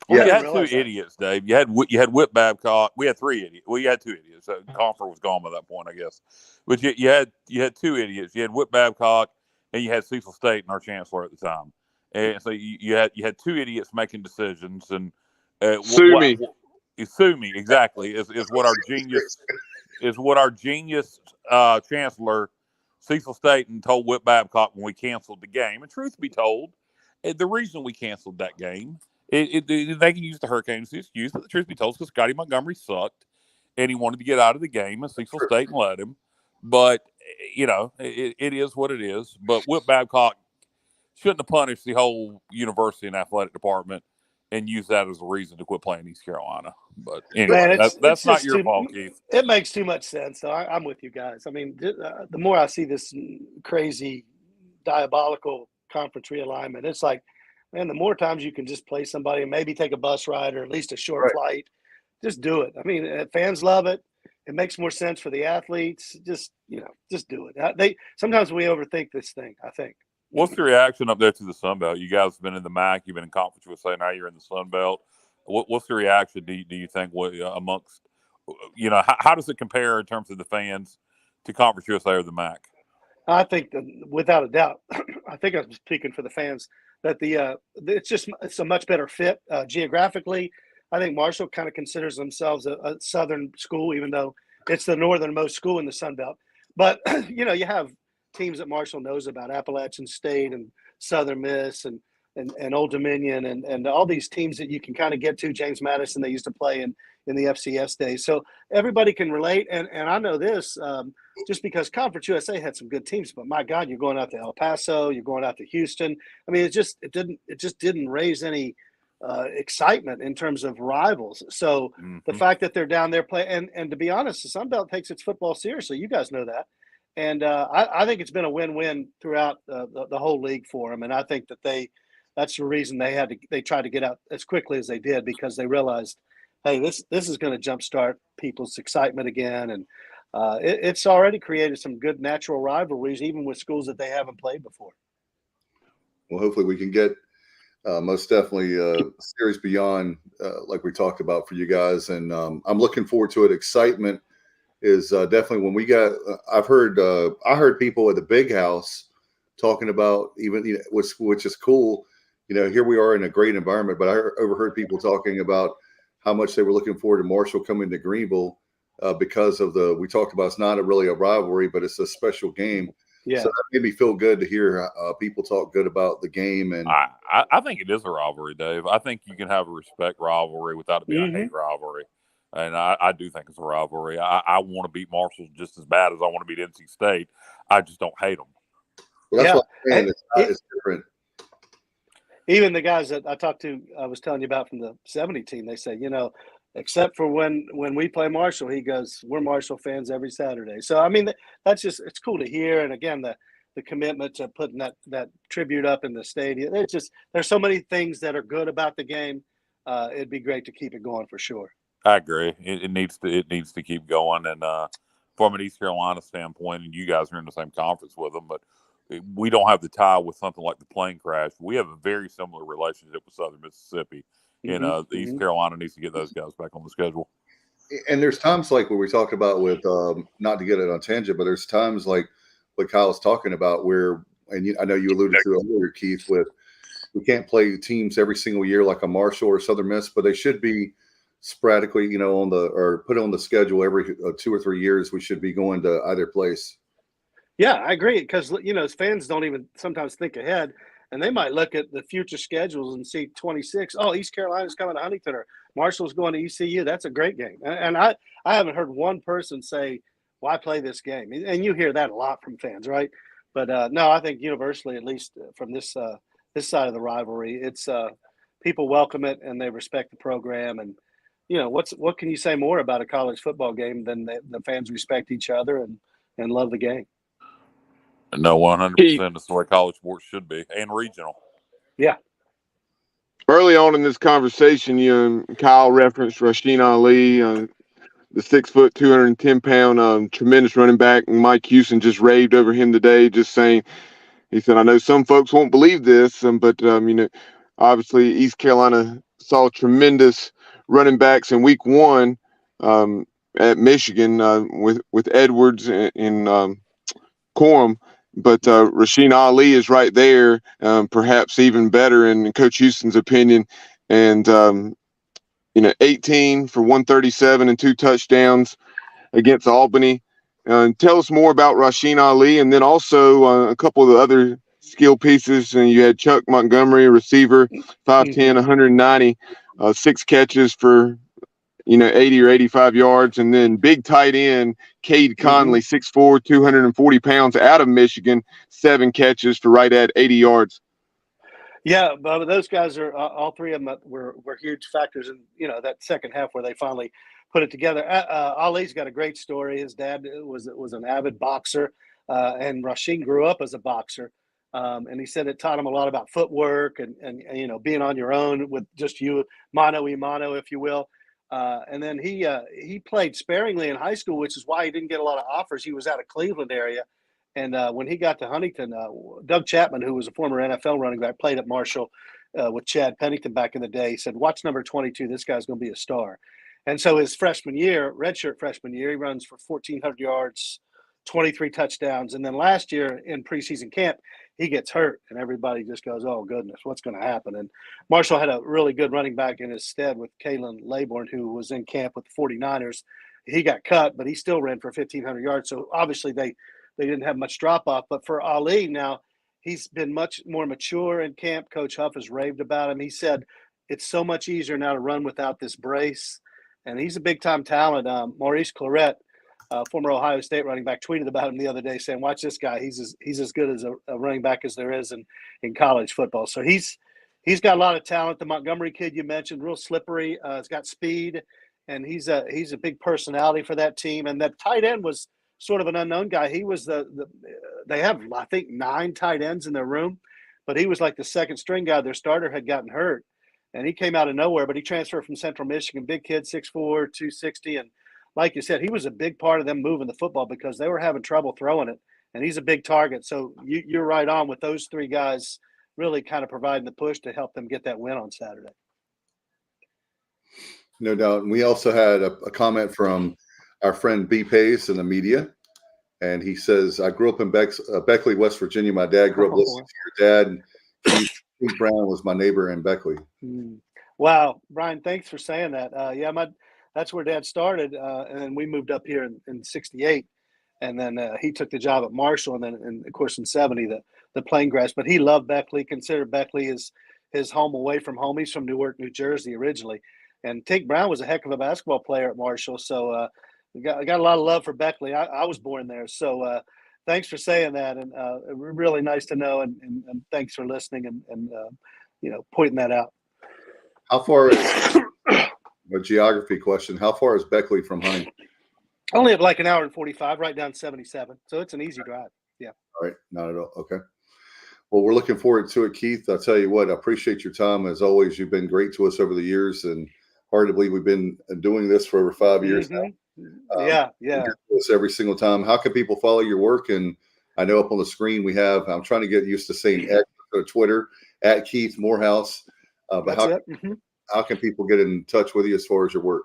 S9: Well, you had two idiots, Dave. You had Whit Babcock. We had three idiots. Well, you had two idiots. Confer was gone by that point, I guess. But you had two idiots. You had Whit Babcock, and you had Cecil State and our chancellor at the time. And so you had two idiots making decisions. And
S6: sue me
S9: exactly is what our genius chancellor Cecil State told Whit Babcock when we canceled the game. And truth be told, the reason we canceled that game. They can use the Hurricanes as an excuse, but the truth be told, because Scotty Montgomery sucked, and he wanted to get out of the game, and Cecil State let him. But, it is what it is. But Whit Babcock shouldn't have punished the whole university and athletic department and used that as a reason to quit playing East Carolina. But anyway, that's not your fault, Keith.
S8: It makes too much sense. So I'm with you guys. I mean, the more I see this crazy, diabolical conference realignment, it's like, man, the more times you can just play somebody and maybe take a bus ride or at least a short flight, just do it. I mean, fans love it. It makes more sense for the athletes. Just do it. Sometimes we overthink this thing, I think.
S9: What's the reaction up there to the Sun Belt? You guys have been in the MAC. You've been in Conference USA. Now you're in the Sun Belt. What's the reaction, do you think, amongst, how does it compare in terms of the fans to Conference USA or the MAC?
S8: I think that, without a doubt, I think I'm speaking for the fans, that it's a much better fit geographically. I think Marshall kind of considers themselves a southern school, even though it's the northernmost school in the Sun Belt. But you have teams that Marshall knows about, Appalachian State and Southern Miss and Old Dominion and all these teams that you can kind of get to. James Madison, they used to play in the FCS days. So everybody can relate. And I know this just because Conference USA had some good teams, but my God, you're going out to El Paso, you're going out to Houston. I mean, it just didn't raise any excitement in terms of rivals. So the fact that they're down there playing, and to be honest, the Sun Belt takes its football seriously. You guys know that. And I think it's been a win-win throughout the whole league for them. And I think that that's the reason they tried to get out as quickly as they did, because they realized, hey, this is going to jumpstart people's excitement again. And it's already created some good natural rivalries, even with schools that they haven't played before.
S5: Well, hopefully we can get most definitely series beyond, like we talked about, for you guys. And I'm looking forward to it. Excitement is definitely when we got I heard people at the Big House talking about, even which is cool. Here we are in a great environment, but I overheard people talking about how much they were looking forward to Marshall coming to Greenville because of we talked about, it's not really a rivalry, but it's a special game. Yeah. So that made me feel good to hear people talk good about the game. And
S9: I think it is a rivalry, Dave. I think you can have a respect rivalry without it being a hate rivalry. And I do think it's a rivalry. I want to beat Marshall just as bad as I want to beat NC State. I just don't hate them.
S5: Well, that's what I'm saying. It's different.
S8: Even the guys that I was telling you about from the 70 team, they say, except for when we play Marshall, he goes, we're Marshall fans every Saturday. So, I mean, it's cool to hear. And again, the commitment to putting that tribute up in the stadium. There's so many things that are good about the game. It'd be great to keep it going for sure.
S9: I agree. It needs to keep going. And from an East Carolina standpoint, and you guys are in the same conference with them, but we don't have the tie with something like the plane crash. We have a very similar relationship with Southern Mississippi. And East Carolina needs to get those guys back on the schedule.
S5: And there's times like what we talked about with, not to get it on tangent, but there's times like what Kyle's talking about where, and I know you alluded to it earlier, Keith, with we can't play teams every single year like a Marshall or Southern Miss, but they should be sporadically, or put on the schedule every 2 or 3 years. We should be going to either place.
S8: Yeah, I agree, because fans don't even sometimes think ahead, and they might look at the future schedules and see 26. Oh, East Carolina's coming to Huntington, or Marshall's going to ECU. That's a great game, and I haven't heard one person say, "Why play this game?" And you hear that a lot from fans, right? But no, I think universally, at least from this side of the rivalry, it's people welcome it and they respect the program. And what can you say more about a college football game than the fans respect each other and love the game?
S9: No, 100%. That's the way college sports should be, and regional.
S8: Yeah.
S6: Early on in this conversation, Kyle referenced Rasheen Ali, the 6 foot, 210-pound, tremendous running back. And Mike Houston just raved over him today, just saying, he said, I know some folks won't believe this, but obviously East Carolina saw tremendous running backs in week 1 at Michigan with Edwards and Corum. But Rasheen Ali is right there, perhaps even better in Coach Houston's opinion. And, 18 for 137 and 2 touchdowns against Albany. Tell us more about Rasheen Ali, and then also a couple of the other skill pieces. And you had Chuck Montgomery, receiver, 5'10", 190, 6 catches for 80 or 85 yards, and then big tight end Cade Conley, 6'4", 240 pounds, out of Michigan, 7 catches for right at 80 yards.
S8: Yeah, but those guys are all 3 of them were huge factors in that second half where they finally put it together. Ali's got a great story. His dad was an avid boxer, and Rasheen grew up as a boxer. And he said it taught him a lot about footwork and being on your own with just you, mano a mano, if you will. And then he played sparingly in high school, which is why he didn't get a lot of offers. He was out of Cleveland area. And when he got to Huntington, Doug Chapman, who was a former NFL running back, played at Marshall with Chad Pennington back in the day. He said, watch number 22. This guy's going to be a star. And so his freshman year, redshirt freshman year, he runs for 1,400 yards, 23 touchdowns. And then last year in preseason camp, he gets hurt, and everybody just goes, oh, goodness, what's going to happen? And Marshall had a really good running back in his stead with Kalen Laybourne, who was in camp with the 49ers. He got cut, but he still ran for 1,500 yards. So obviously they didn't have much drop-off. But for Ali now, he's been much more mature in camp. Coach Huff has raved about him. He said it's so much easier now to run without this brace. And he's a big-time talent. Maurice Clarett, former Ohio State running back, tweeted about him the other day saying, watch this guy. He's as good as a running back as there is in college football. So he's got a lot of talent. The Montgomery kid you mentioned, real slippery. He's got speed, and he's a big personality for that team. And that tight end was sort of an unknown guy. He was they have, I think, 9 tight ends in their room, but he was like the second string guy. Their starter had gotten hurt, and he came out of nowhere, but he transferred from Central Michigan, big kid, 6'4", 260. And like you said, he was a big part of them moving the football because they were having trouble throwing it, and he's a big target. So you're right on with those 3 guys really kind of providing the push to help them get that win on Saturday.
S5: No doubt. And we also had a comment from our friend B. Pace in the media, and he says, I grew up in Beckley, West Virginia. My dad grew up listening to your dad, and Keith Brown was my neighbor in Beckley.
S8: Wow. Brian, thanks for saying that. That's where Dad started, and then we moved up here in 68, and then he took the job at Marshall, and then, of course, in 70, the plane crash. But he loved Beckley, considered Beckley his home away from home. He's from Newark, New Jersey originally. And Tink Brown was a heck of a basketball player at Marshall, so I got a lot of love for Beckley. I was born there, so thanks for saying that, and really nice to know, and thanks for listening and pointing that out.
S5: How far is a geography question? How far is Beckley from Huntington?
S8: Only like an hour and 45, right down 77. So it's an easy drive. Yeah.
S5: All right. Not at all. Okay. Well, we're looking forward to it, Keith. I'll tell you what, I appreciate your time. As always, you've been great to us over the years, and hard to believe we've been doing this for over 5 years now.
S8: Yeah.
S5: This every single time. How can people follow your work? And I know up on the screen we have, I'm trying to get used to saying X or Twitter, at Keith Morehouse. But how can people get in touch with you as far as your work?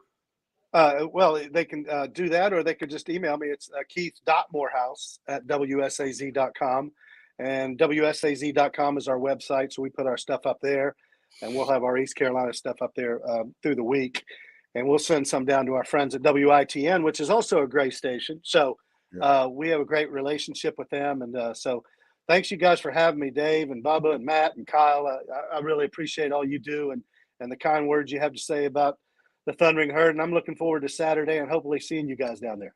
S8: Well, they can do that, or they could just email me. It's keith.morehouse@wsaz.com. And WSAZ.com is our website, so we put our stuff up there, and we'll have our East Carolina stuff up there through the week. And we'll send some down to our friends at WITN, which is also a great station. So we have a great relationship with them. And so thanks, you guys, for having me, Dave and Bubba and Matt and Kyle. I really appreciate all you do and the kind words you have to say about the Thundering Herd. And I'm looking forward to Saturday and hopefully seeing you guys down there.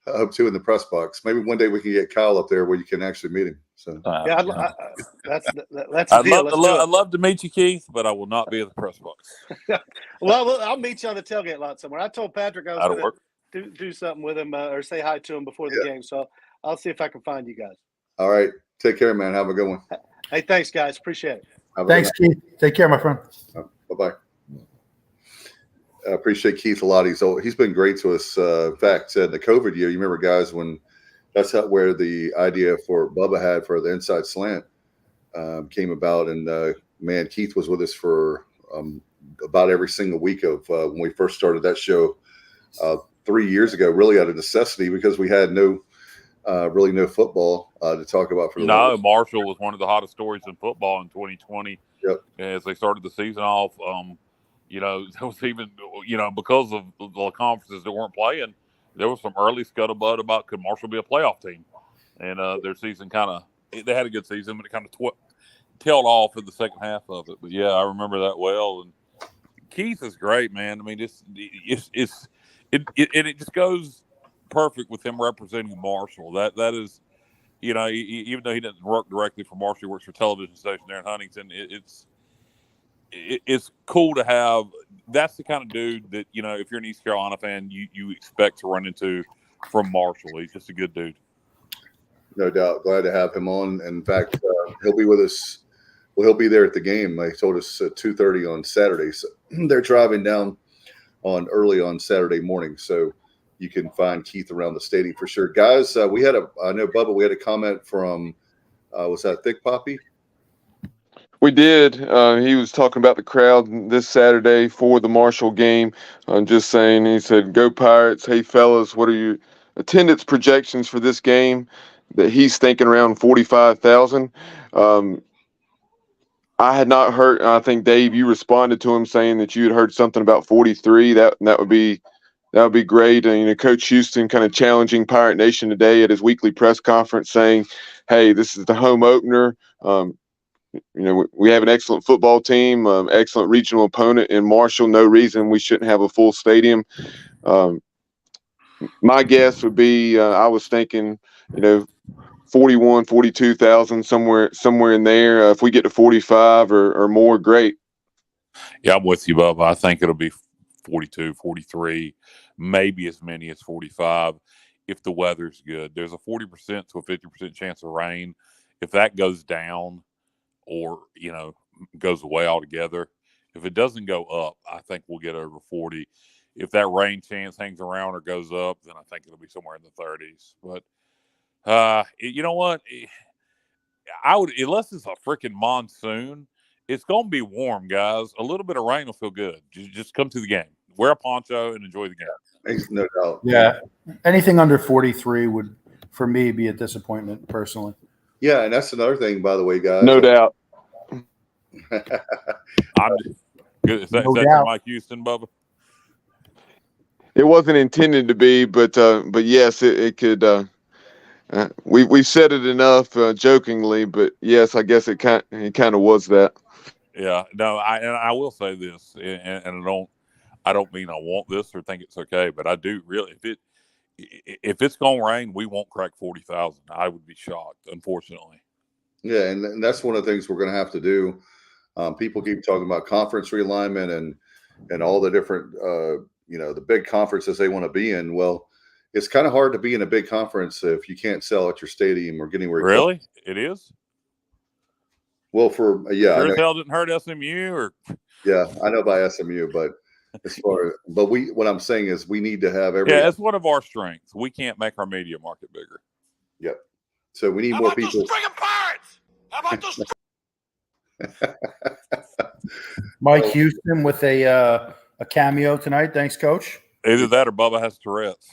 S5: I hope too in the press box. Maybe one day we can get Kyle up there where you can actually meet him. So
S8: that's the deal.
S9: I'd love to meet you, Keith, but I will not be at the press box.
S8: well, I'll meet you on the tailgate lot somewhere. I told Patrick I was going to do something with him or say hi to him before the game. So I'll see if I can find you guys.
S5: All right. Take care, man. Have a good one.
S8: Hey, thanks, guys. Appreciate it.
S7: Thanks, Keith. Take care, my friend.
S5: Bye-bye. I appreciate Keith a lot. He's been great to us. In fact, in the COVID year, you remember, guys, when that's where the idea for Bubba had for the inside slant came about. And, man, Keith was with us for about every single week of when we first started that show 3 years ago, really out of necessity because we had really no football to talk about for the
S9: No, Marshall was one of the hottest stories in football in 2020.
S5: Yep.
S9: As they started the season off, there was even, because of the conferences that weren't playing, there was some early scuttlebutt about could Marshall be a playoff team. And their season they had a good season, but it kind of tailed off in the second half of it. But, yeah, I remember that well. And Keith is great, man. I mean, it just goes perfect with him representing Marshall. That is, even though he doesn't work directly for Marshall, he works for a television station there in Huntington. It's cool to have. That's the kind of dude that if you're an East Carolina fan, you expect to run into from Marshall. He's just a good dude.
S5: No doubt. Glad to have him on. In fact, he'll be with us. Well, he'll be there at the game. They told us at 2:30 on Saturday. So they're driving down early on Saturday morning. So you can find Keith around the stadium for sure. Guys, I know, Bubba, we had a comment from, was that Thick Poppy?
S6: We did. He was talking about the crowd this Saturday for the Marshall game. Just saying, he said, "Go Pirates. Hey, fellas, what are your attendance projections for this game?" That he's thinking around 45,000. I had not heard. I think, Dave, you responded to him saying that you had heard something about 43. That would be great. And Coach Houston kind of challenging Pirate Nation today at his weekly press conference, saying, "Hey, this is the home opener. We have an excellent football team, excellent regional opponent in Marshall. No reason we shouldn't have a full stadium." My guess would be, I was thinking, 41, 42,000, somewhere in there. If we get to 45 or more, great.
S9: Yeah, I'm with you, Bubba. I think it'll be 42, 43, maybe as many as 45 if the weather's good. There's a 40% to a 50% chance of rain. If that goes down or, goes away altogether, if it doesn't go up, I think we'll get over 40. If that rain chance hangs around or goes up, then I think it'll be somewhere in the 30s. But you know what? I would, unless it's a freaking monsoon, it's going to be warm, guys. A little bit of rain will feel good. Just come to the game. Wear a poncho and enjoy the game.
S5: No doubt.
S7: Yeah. Anything under 43 would, for me, be a disappointment personally.
S5: Yeah, and that's another thing, by the way, guys.
S6: No doubt.
S9: Is that Mike Houston, Bubba?
S6: It wasn't intended to be, but yes, it could. We've said it enough jokingly, but yes, I guess it kind of was that.
S9: Yeah, no, I will say this, and I don't mean I want this or think it's okay, but I do really. If it's gonna rain, we won't crack 40,000. I would be shocked, unfortunately.
S5: Yeah, and that's one of the things we're going to have to do. People keep talking about conference realignment and all the different the big conferences they want to be in. Well, it's kind of hard to be in a big conference if you can't sell at your stadium or get anywhere.
S9: Really? It is?
S5: Well, sure
S9: as hell didn't hurt SMU or
S5: yeah, I know by SMU, but what I'm saying is we need to have every.
S9: Yeah, it's one of our strengths. We can't make our media market bigger.
S5: Yep. So we need more people.
S3: Those friggin' Pirates? How about those?
S7: Mike Houston with a cameo tonight. Thanks, Coach.
S9: Either that or Bubba has Tourette's.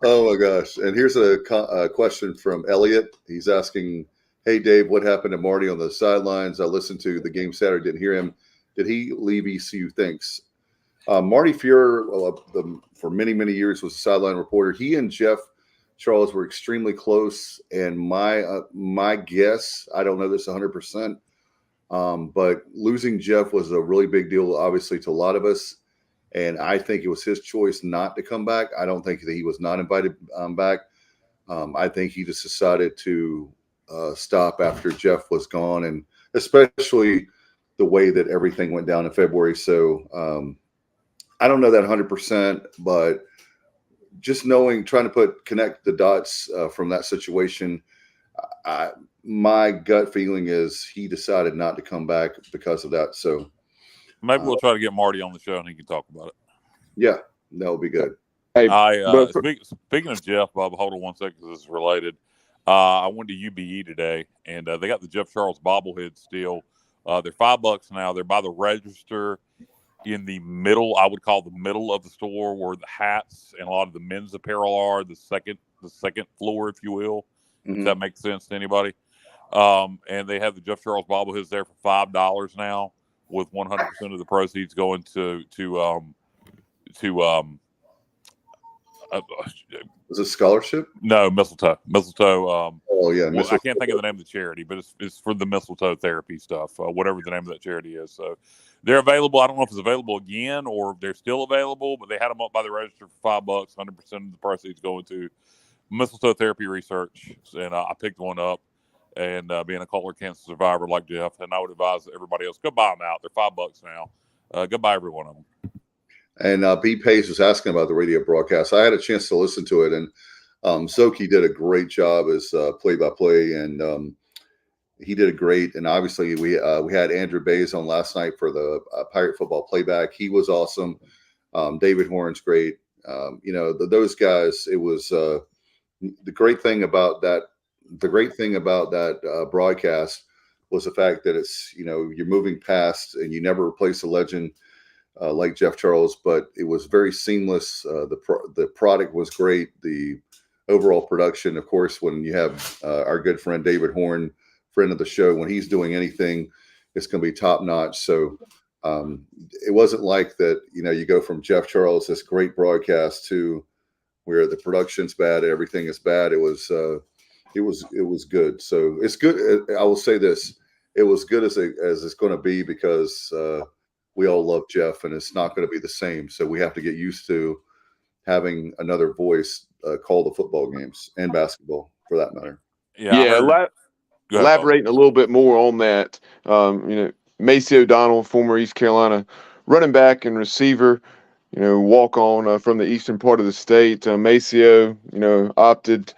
S5: Oh my gosh! And here's a question from Elliot. He's asking, "Hey Dave, what happened to Marty on the sidelines? I listened to the game Saturday, didn't hear him. Did he leave ECU? Thanks." Marty Fuhrer, for many years, was a sideline reporter. He and Jeff Charles were extremely close, and my guess, I don't know this 100%, but losing Jeff was a really big deal, obviously, to a lot of us. And I think it was his choice not to come back. I don't think that he was not invited back. I think he just decided to stop after Jeff was gone, and especially the way that everything went down in February. So I don't know that 100%, but just trying to connect the dots from that situation. My gut feeling is he decided not to come back because of that. So
S9: maybe we'll try to get Marty on the show and he can talk about it.
S5: Yeah, that would be good.
S6: Hey,
S9: speaking of Jeff, Bob, hold on one second because this is related. I went to UBE today, and they got the Jeff Charles bobblehead still. They're $5 now. They're by the register in the middle. I would call the middle of the store where the hats and a lot of the men's apparel are. The second floor, if you will. If that makes sense to anybody. And they have the Jeff Charles bobbleheads there for $5 now, with 100% of the proceeds going to
S5: was it scholarship?
S9: No, mistletoe.
S5: Oh yeah,
S9: well, I can't think of the name of the charity, but it's for the mistletoe therapy stuff, whatever the name of that charity is. So they're available. I don't know if it's available again or if they're still available, but they had them up by the register for $5. 100% of the proceeds going to mistletoe therapy research, and I picked one up. And being a colon cancer survivor like Jeff, and I would advise everybody else, go buy them out. They're $5 now. Go buy every one of them.
S5: And B. Pace was asking about the radio broadcast. I had a chance to listen to it, and Zoki did a great job as play-by-play, and he did a great. And obviously, we had Andrew Bays on last night for the Pirate football playback. He was awesome. David Horn's great. Those guys. It was the great thing about that. The great thing about that broadcast was the fact that it's you're moving past, and you never replace a legend like Jeff Charles, but it was very seamless. The product was great. The overall production, of course, when you have our good friend David Horn, friend of the show, when he's doing anything, it's going to be top notch. So it wasn't like that. You go from Jeff Charles, this great broadcast, to where the production's bad, everything is bad. It was good. So it's good. I will say this: it was good as it's going to be, because we all love Jeff, and it's not going to be the same. So we have to get used to having another voice call the football games and basketball, for that matter.
S6: Elaborating a little bit more on that, Macy O'Donnell, former East Carolina running back and receiver, walk on from the eastern part of the state. Maceo, opted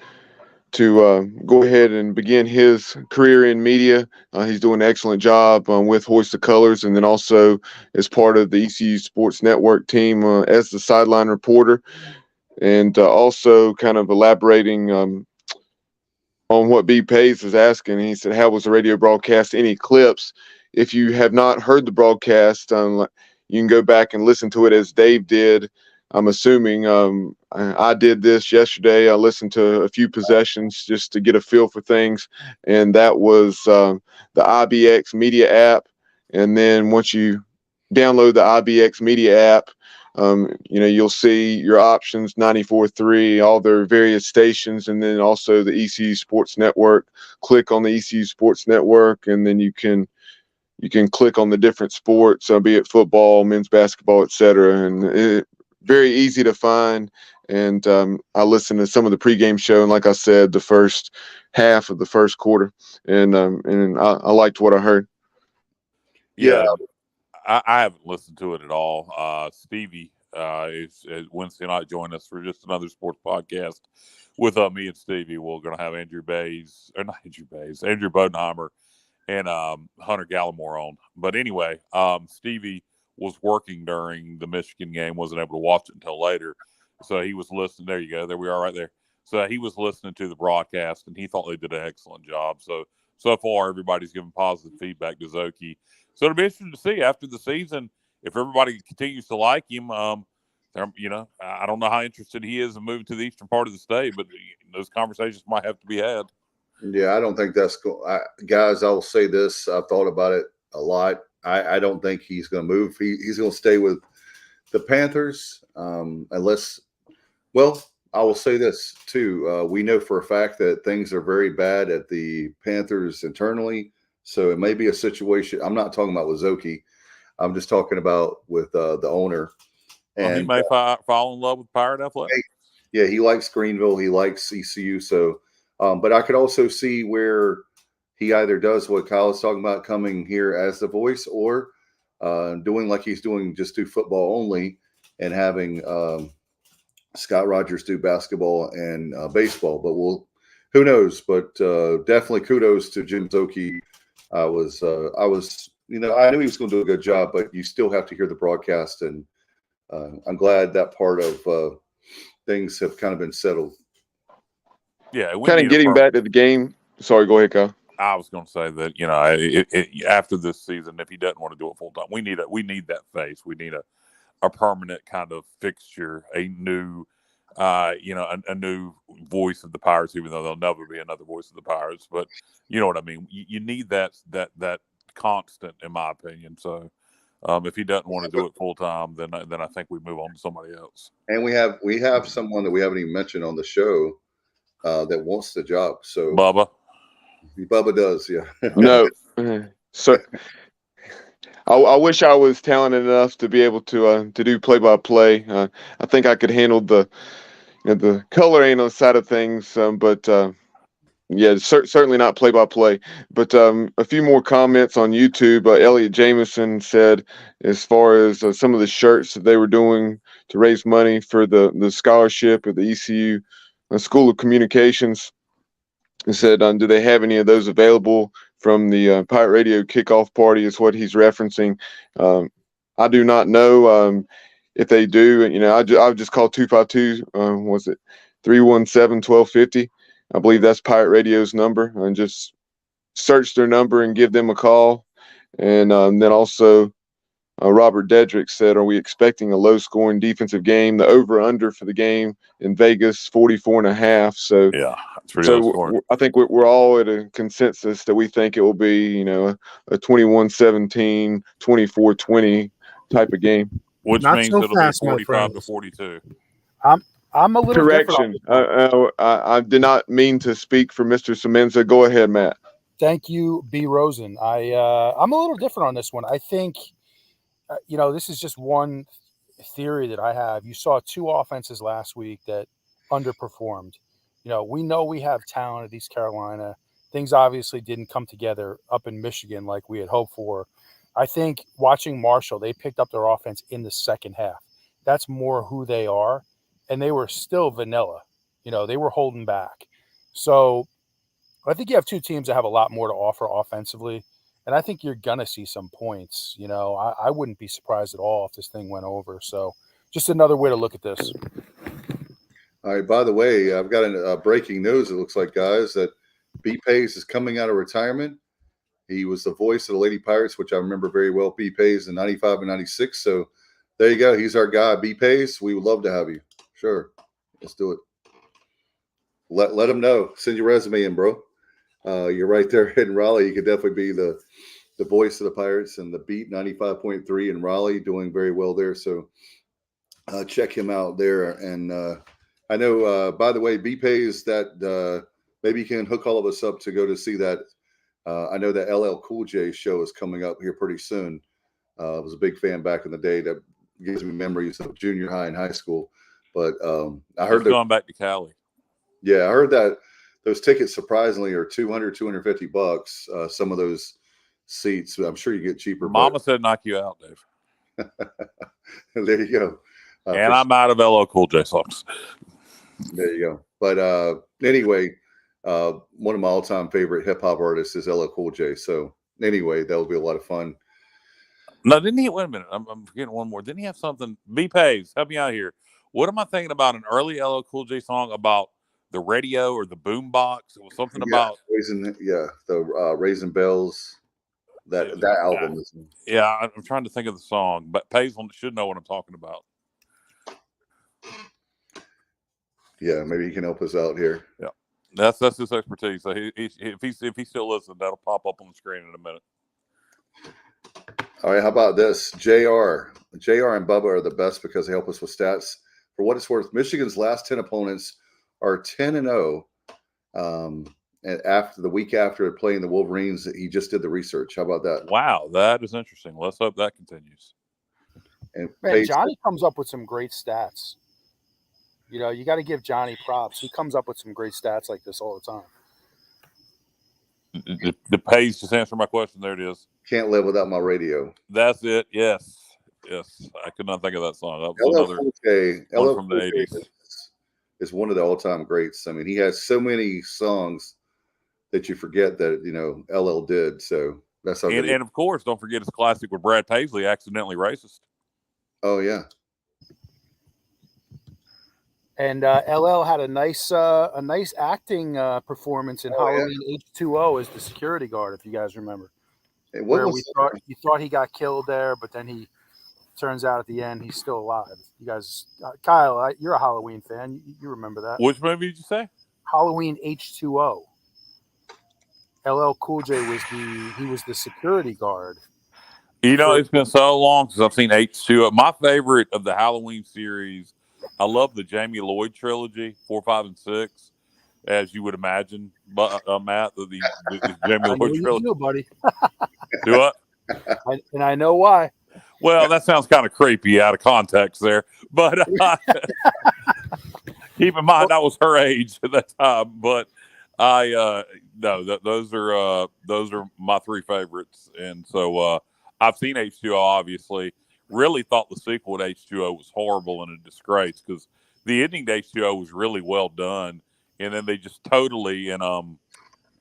S6: to go ahead and begin his career in media. He's doing an excellent job with Hoist the Colors, and then also as part of the ECU Sports Network team as the sideline reporter, and also kind of elaborating on what B. Pace was asking. He said, how was the radio broadcast? Any clips? If you have not heard the broadcast, you can go back and listen to it as Dave did. I'm assuming I did this yesterday. I listened to a few possessions just to get a feel for things, and that was the IBX Media app. And then once you download the IBX Media app, you'll see your options, 94.3, all their various stations, and then also the ECU Sports Network. Click on the ECU Sports Network, and then you can click on the different sports, be it football, men's basketball, etc. And very easy to find. And I listened to some of the pregame show, and like I said, the first half of the first quarter, and I liked what I heard.
S9: Yeah, I haven't listened to it at all. Stevie is Wednesday night joining us for just another sports podcast with me and Stevie. We're going to have Andrew Bodenheimer and Hunter Gallimore on. But anyway, Stevie was working during the Michigan game, wasn't able to watch it until later. So he was listening. There you go. There we are right there. So he was listening to the broadcast, and he thought they did an excellent job. So far, everybody's giving positive feedback to Zoki. So it'll be interesting to see after the season if everybody continues to like him. I don't know how interested he is in moving to the eastern part of the state, but those conversations might have to be had.
S5: Yeah, I don't think that's cool. Guys, I will say this. I've thought about it a lot. I don't think he's going to move. He's going to stay with the Panthers unless – well, I will say this too. We know for a fact that things are very bad at the Panthers internally, so it may be a situation – I'm not talking about with Zoki. I'm just talking about with the owner.
S9: And he may fall in love with Pirate Athletics.
S5: Yeah, he likes Greenville. He likes ECU. So, but I could also see where – he either does what Kyle is talking about, coming here as the voice, or doing like he's doing, just do football only, and having Scott Rogers do basketball and baseball, but who knows? But definitely kudos to Jim Zoki. I was, I knew he was going to do a good job, but you still have to hear the broadcast, and I'm glad that part of things have kind of been settled.
S9: Yeah,
S6: kind of getting back to the game. Sorry, go ahead, Kyle.
S9: I was going to say that after this season, if he doesn't want to do it full time, we need that face. We need a permanent kind of fixture, a new, a new voice of the Pirates, even though there'll never be another voice of the Pirates. But you know what I mean. You need that constant, in my opinion. So if he doesn't want to do it full time, then I think we move on to somebody else.
S5: And we have someone that we haven't even mentioned on the show that wants the job. So Bubba does, yeah.
S6: No, so I wish I was talented enough to be able to do play-by-play. I think I could handle the color analyst side of things, but certainly not play-by-play. But a few more comments on YouTube. Elliot Jameson said, as far as some of the shirts that they were doing to raise money for the scholarship at the ECU School of Communications, he said, do they have any of those available from the Pirate Radio kickoff party is what he's referencing. I do not know if they do. I've just called 252, was it 317-1250? I believe that's Pirate Radio's number, and just search their number and give them a call. And then also Robert Dedrick said, are we expecting a low-scoring defensive game? The over-under for the game in Vegas, 44.5. So
S9: yeah, that's pretty low scoring.
S6: I think we're all at a consensus that we think it will be, a 21-17, 24-20 type of game.
S9: Which
S7: Not
S9: means
S7: so
S9: it'll
S7: fast,
S9: be 45-42.
S7: I'm a little
S6: correction. I did not mean to speak for Mr. Semenza. Go ahead, Matt.
S7: Thank you, B. Rosen. I'm a little different on this one. I think, this is just one theory that I have. You saw two offenses last week that underperformed. We know we have talent at East Carolina. Things obviously didn't come together up in Michigan like we had hoped for. I think watching Marshall, they picked up their offense in the second half. That's more who they are. And they were still vanilla. They were holding back. So I think you have two teams that have a lot more to offer offensively. And I think you're going to see some points. I wouldn't be surprised at all if this thing went over. So just another way to look at this.
S5: All right. By the way, I've got a breaking news. It looks like, guys, that B. Pays is coming out of retirement. He was the voice of the Lady Pirates, which I remember very well. B. Pays in 95 and 96. So there you go. He's our guy. B. Pays, we would love to have you. Sure. Let's do it. Let him know. Send your resume in, bro. You're right there in Raleigh. You could definitely be the voice of the Pirates, and the Beat 95.3 in Raleigh, doing very well there. So check him out there. And I know, by the way, B Pays that maybe you can hook all of us up to go to see that. I know that LL Cool J show is coming up here pretty soon. I was a big fan back in the day. That gives me memories of junior high and high school. But I heard
S9: going back to Cali.
S5: Yeah, I heard that those tickets surprisingly are $200, $250. Some of those seats. I'm sure you get cheaper.
S9: Mama said knock you out, Dave.
S5: There you go.
S9: And I'm out of LL Cool J songs.
S5: There you go. But anyway, one of my all-time favorite hip-hop artists is LL Cool J. So anyway, that'll be a lot of fun.
S9: No, didn't he? Wait a minute. I'm forgetting one more. Didn't he have something? B Pays, help me out here. What am I thinking about? An early LL Cool J song about the radio or the boom box? It was something about
S5: the Raisin Bells. That album is.
S9: Yeah, I'm trying to think of the song, but Pays should know what I'm talking about.
S5: Yeah, maybe he can help us out here.
S9: Yeah, that's his expertise. So if he still listens, that'll pop up on the screen in a minute.
S5: All right, how about this? JR and Bubba are the best because they help us with stats. For what it's worth, Michigan's last 10 opponents are 10-0. And after the week after playing the Wolverines, he just did the research. How about that?
S9: Wow, that is interesting. Let's hope that continues.
S5: And
S7: man, Johnny comes up with some great stats. You got to give Johnny props. He comes up with some great stats like this all the
S9: time. The Pays just answered my question. There it is.
S5: Can't live without my radio.
S9: That's it. Yes. I could not think of that song. That was another one from the 80s.
S5: is one of the all-time greats. I mean, he has so many songs that you forget that, LL did. So that's how good
S9: And of course, don't forget his classic with Brad Paisley, Accidentally Racist.
S5: Oh, yeah.
S7: And LL had a nice acting performance in Halloween H2O as the security guard, if you guys remember.
S5: Hey,
S7: where we thought he got killed there, but then he turns out at the end he's still alive. You guys, Kyle, you're a Halloween fan. You remember that?
S9: Which movie did you say?
S7: Halloween H2O. LL Cool J was the security guard.
S9: It's been so long since I've seen H2O. My favorite of the Halloween series, I love the Jamie Lloyd trilogy, 4, 5, and 6, as you would imagine. But Matt, the Jamie Lloyd trilogy,
S7: do, buddy.
S9: Do what?
S7: And I know why.
S9: Well, that sounds kind of creepy out of context there, but keep in mind I was her age at that time. But those are my 3 favorites, and so I've seen H2O. Obviously, really thought the sequel to H2O was horrible and a disgrace because the ending to H2O was really well done, and then they just totally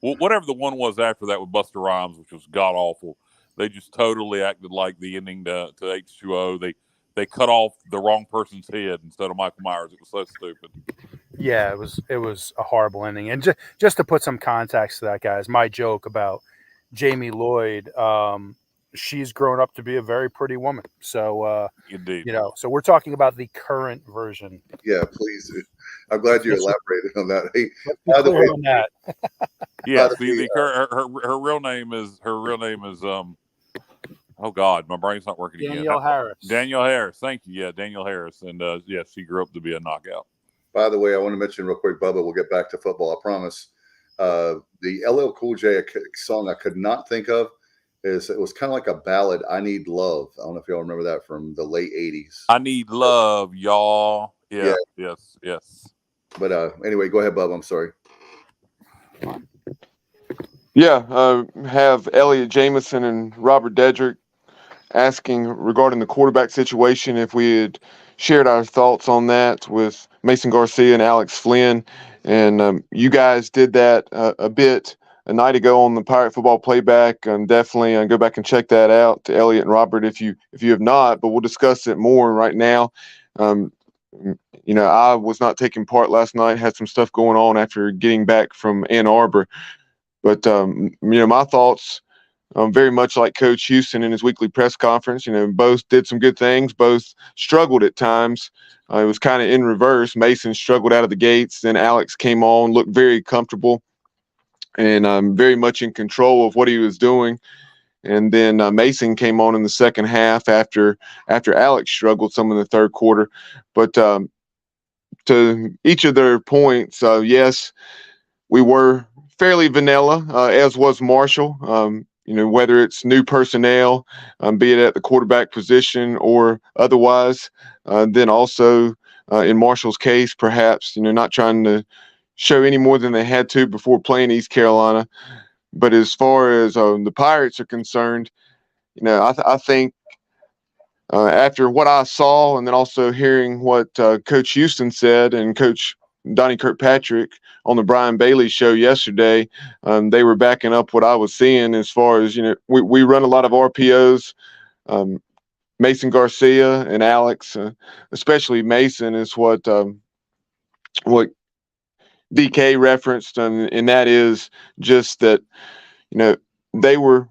S9: whatever the one was after that with Busta Rhymes, which was god awful. They just totally acted like the ending to H2O. They cut off the wrong person's head instead of Michael Myers. It was so stupid.
S7: Yeah, it was a horrible ending. And just to put some context to that, guys, my joke about Jamie Lloyd, she's grown up to be a very pretty woman. So
S9: indeed,
S7: so we're talking about the current version.
S5: Yeah, please. I'm glad you elaborated on that. Hey, by the way,
S7: on that.
S9: Yeah, her real name is oh God, my brain's not working again. Danielle Harris. Thank you. Yeah, Danielle Harris. And she grew up to be a knockout.
S5: By the way, I want to mention real quick, Bubba, we'll get back to football, I promise. The LL Cool J song I could not think of it was kind of like a ballad, I Need Love. I don't know if y'all remember that from the late 80s.
S9: I Need Love, y'all. Yeah. Yes.
S5: But anyway, go ahead, Bubba. I'm sorry.
S6: Yeah, have Elliot Jamison and Robert Dedrick asking regarding the quarterback situation if we had shared our thoughts on that with Mason Garcia and Alex Flynn. And you guys did that a bit a night ago on the Pirate Football Playback. Definitely go back and check that out to Elliot and Robert if you have not, but we'll discuss it more right now. I was not taking part last night, had some stuff going on after getting back from Ann Arbor. But, my thoughts, very much like Coach Houston in his weekly press conference, both did some good things, both struggled at times. It was kind of in reverse. Mason struggled out of the gates. Then Alex came on, looked very comfortable and very much in control of what he was doing. And then Mason came on in the second half after Alex struggled some in the third quarter. But to each of their points, yes, we were fairly vanilla, as was Marshall. Whether it's new personnel, be it at the quarterback position or otherwise. Then also in Marshall's case, perhaps, not trying to show any more than they had to before playing East Carolina. But as far as the Pirates are concerned, I think after what I saw and then also hearing what Coach Houston said and Coach Donnie Kirkpatrick on the Brian Bailey show yesterday, they were backing up what I was seeing as far as, we run a lot of RPOs. Mason Garcia and Alex, especially Mason, is what DK referenced, and that is just that, they were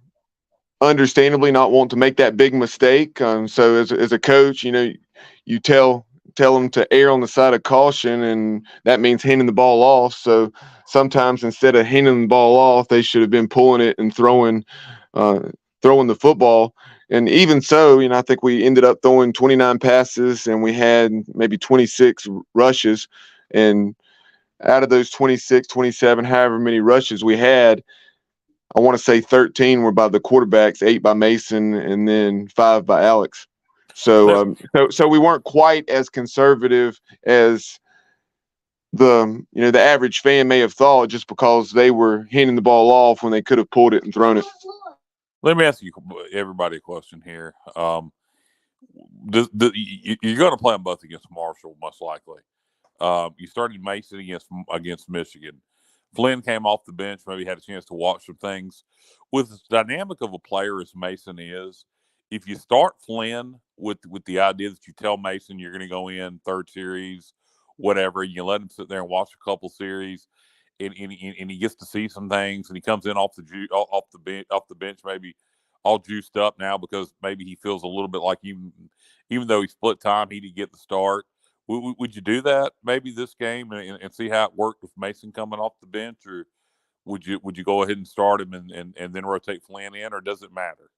S6: understandably not wanting to make that big mistake. So as a coach, you tell them to err on the side of caution, and that means handing the ball off. So sometimes instead of handing the ball off, they should have been pulling it and throwing the football. And even so, I think we ended up throwing 29 passes and we had maybe 26 rushes. And out of those 26, 27, however many rushes we had, I want to say 13 were by the quarterbacks, 8 by Mason, and then 5 by Alex. So we weren't quite as conservative as the average fan may have thought, just because they were handing the ball off when they could have pulled it and thrown it.
S9: Let me ask you, everybody, a question here. You're going to play them both against Marshall, most likely. You started Mason against Michigan. Flynn came off the bench, maybe had a chance to watch some things. With the dynamic of a player as Mason is, if you start Flynn with the idea that you tell Mason you're going to go in third series, whatever, you let him sit there and watch a couple series, and he gets to see some things, and he comes in off the bench maybe all juiced up now because maybe he feels a little bit like even though he split time, he didn't get the start. Would you do that maybe this game and see how it worked with Mason coming off the bench, or would you go ahead and start him and then rotate Flynn in, or does it matter?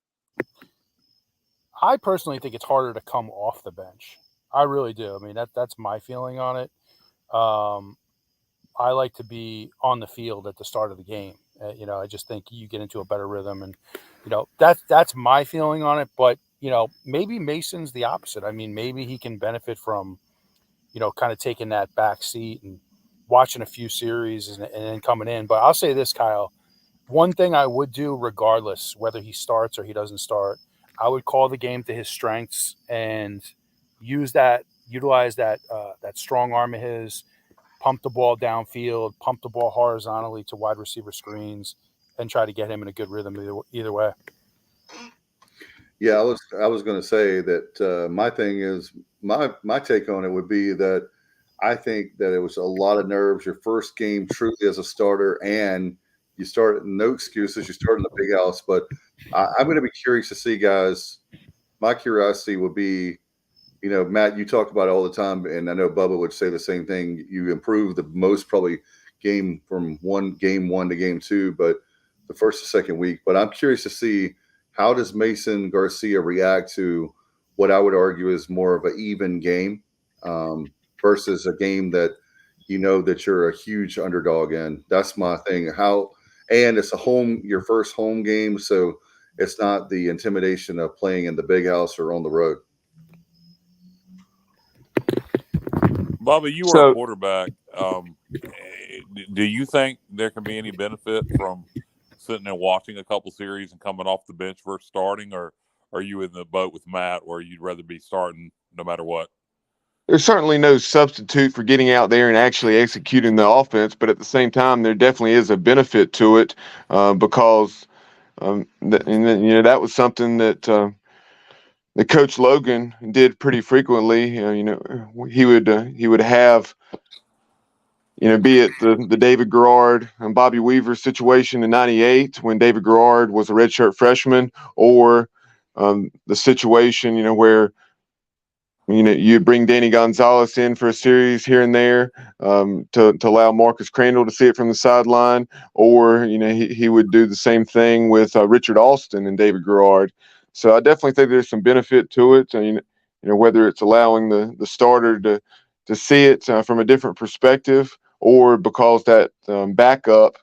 S7: I personally think it's harder to come off the bench. I really do. I mean, that's my feeling on it. I like to be on the field at the start of the game. I just think you get into a better rhythm, and that's my feeling on it. But maybe Mason's the opposite. I mean, maybe he can benefit from kind of taking that back seat and watching a few series and then coming in. But I'll say this, Kyle, one thing I would do regardless whether he starts or he doesn't start, I would call the game to his strengths and utilize that strong arm of his, pump the ball downfield, pump the ball horizontally to wide receiver screens, and try to get him in a good rhythm either way.
S5: Yeah, I was going to say that my thing is my take on it would be that I think that it was a lot of nerves. Your first game truly as a starter, and you start no excuses. You start in the big house, but I'm going to be curious to see, guys. My curiosity would be, Matt, you talk about it all the time, and I know Bubba would say the same thing. You improve the most probably game from game one to game two, but the first or second week. But I'm curious to see, how does Mason Garcia react to what I would argue is more of an even game versus a game that that you're a huge underdog in? That's my thing. And it's your first home game, so it's not the intimidation of playing in the big house or on the road.
S9: Bubba, you were a quarterback. Do you think there can be any benefit from sitting and watching a couple series and coming off the bench versus starting, or are you in the boat with Matt where you'd rather be starting no matter what?
S6: There's certainly no substitute for getting out there and actually executing the offense, but at the same time, there definitely is a benefit to it because that was something that the Coach Logan did pretty frequently. He would have, be it the David Garrard and Bobby Weaver situation in '98 when David Garrard was a redshirt freshman, or the situation, where you bring Danny Gonzalez in for a series here and there to allow Marcus Crandall to see it from the sideline, or he would do the same thing with Richard Alston and David Garrard. So I definitely think there's some benefit to it. Whether it's allowing the starter to see it from a different perspective, or because that backup,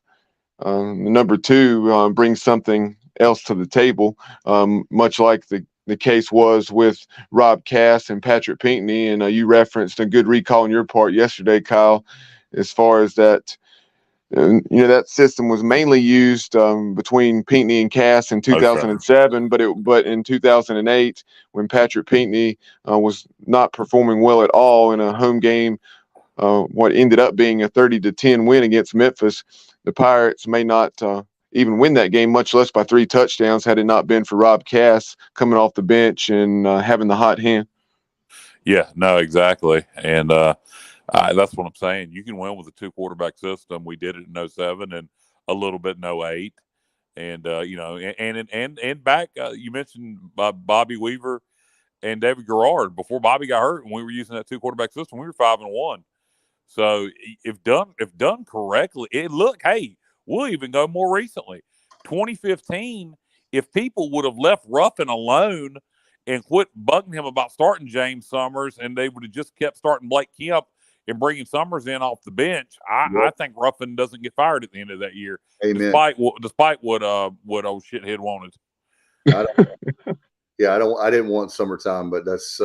S6: number two, brings something else to the table, much like the case was with Rob Cass and Patrick Pinckney. And you referenced a good recall on your part yesterday, Kyle, as far as that. That system was mainly used between Pinckney and Cass in 2007, but in 2008, when Patrick Pinckney was not performing well at all in a home game, what ended up being a 30-10 win against Memphis, the Pirates may not even win that game, much less by 3 touchdowns, had it not been for Rob Cass coming off the bench and having the hot hand.
S9: Yeah, no, exactly. And that's what I'm saying. You can win with a 2-quarterback system. We did it in 2007 and a little bit in 2008. And, and back, you mentioned Bobby Weaver and David Garrard. Before Bobby got hurt, when we were using that 2-quarterback system, we were 5-1. So if done correctly, hey, we'll even go more recently. 2015, if people would have left Ruffin alone and quit bugging him about starting James Summers, and they would have just kept starting Blake Kemp and bringing Summers in off the bench, I think Ruffin doesn't get fired at the end of that year.
S5: Amen.
S9: Despite what old shithead wanted.
S5: I didn't want summertime, but that's.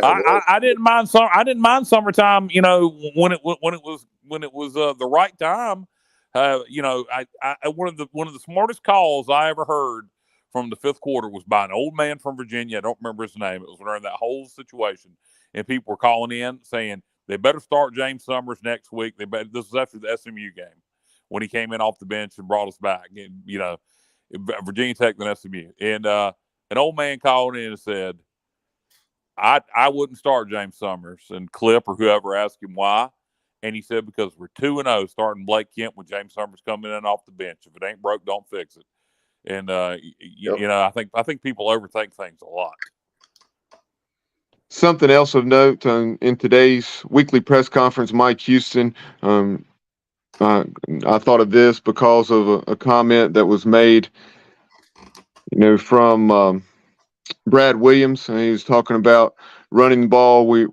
S9: I didn't mind summertime. When it was the right time. One of the smartest calls I ever heard from the 5th quarter was by an old man from Virginia. I don't remember his name. It was during that whole situation, and people were calling in saying, They better start James Summers next week. This was after the SMU game when he came in off the bench and brought us back. And, Virginia Tech than SMU. And an old man called in and said, I wouldn't start James Summers. And Clip or whoever asked him why. And he said, because we're 2-0 starting Blake Kemp with James Summers coming in off the bench. If it ain't broke, don't fix it. And, I think people overthink things a lot.
S6: Something else of note in today's weekly press conference, Mike Houston, I thought of this because of a comment that was made, from Brad Williams. And he was talking about running the ball. We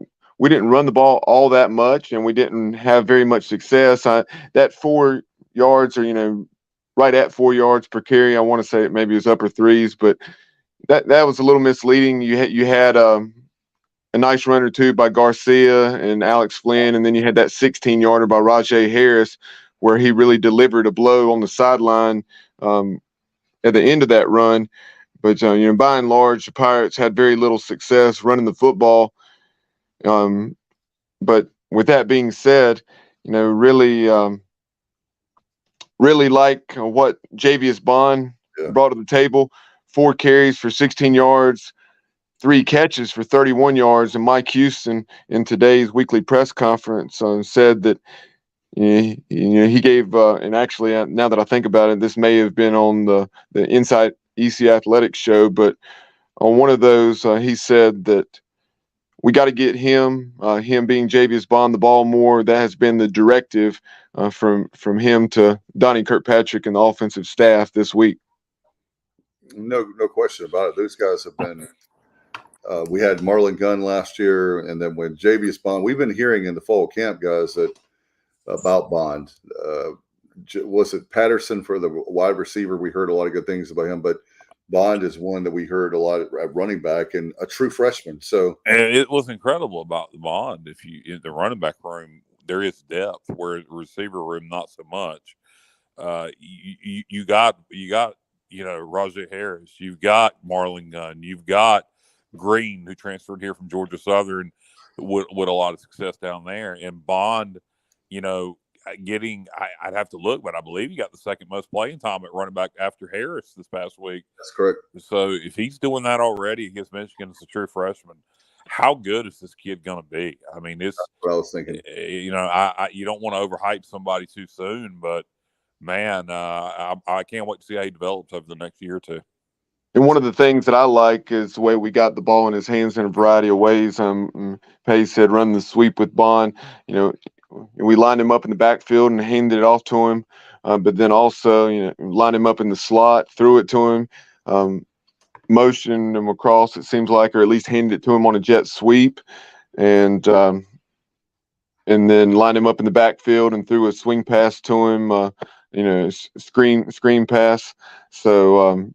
S6: didn't run the ball all that much, and we didn't have very much success. That 4 yards, or right at 4 yards per carry. I want to say it maybe was upper threes, but that was a little misleading. You had a nice run or two by Garcia and Alex Flynn, and then you had that 16-yarder by Rajay Harris, where he really delivered a blow on the sideline at the end of that run. But by and large, the Pirates had very little success running the football. But with that being said, really like what Javius Bond brought to the table. 4 carries for 16 yards, 3 catches for 31 yards. And Mike Houston in today's weekly press conference said that he gave, and actually now that I think about it, this may have been on the Inside EC Athletics show, but on one of those, he said that we got to get him being Javius Bond, the ball more. That has been the directive from him to Donnie Kirkpatrick and the offensive staff this week.
S5: No question about it. Those guys have been. We had Marlon Gunn last year, and then when Javius Bond, we've been hearing in the fall camp, guys, about Bond. Was it Patterson for the wide receiver? We heard a lot of good things about him, but Bond is one that we heard a lot at running back and a true freshman. So,
S9: and it was incredible about the Bond. If you in the running back room, there is depth, where the receiver room not so much. You got Rajay Harris, you've got Marlon Gunn, you've got Green, who transferred here from Georgia Southern with a lot of success down there, and Bond, I'd have to look, but I believe he got the second most playing time at running back after Harris this past week.
S5: That's correct.
S9: So if he's doing that already against Michigan as a true freshman, how good is this kid going to be? I mean, that's
S5: what I was thinking.
S9: You don't want to overhype somebody too soon, but man, I can't wait to see how he develops over the next year or two.
S6: And one of the things that I like is the way we got the ball in his hands in a variety of ways. Pace said run the sweep with Bond. We lined him up in the backfield and handed it off to him, but then also, lined him up in the slot, threw it to him, motioned him across, it seems like, or at least handed it to him on a jet sweep, and then lined him up in the backfield and threw a swing pass to him, screen pass. So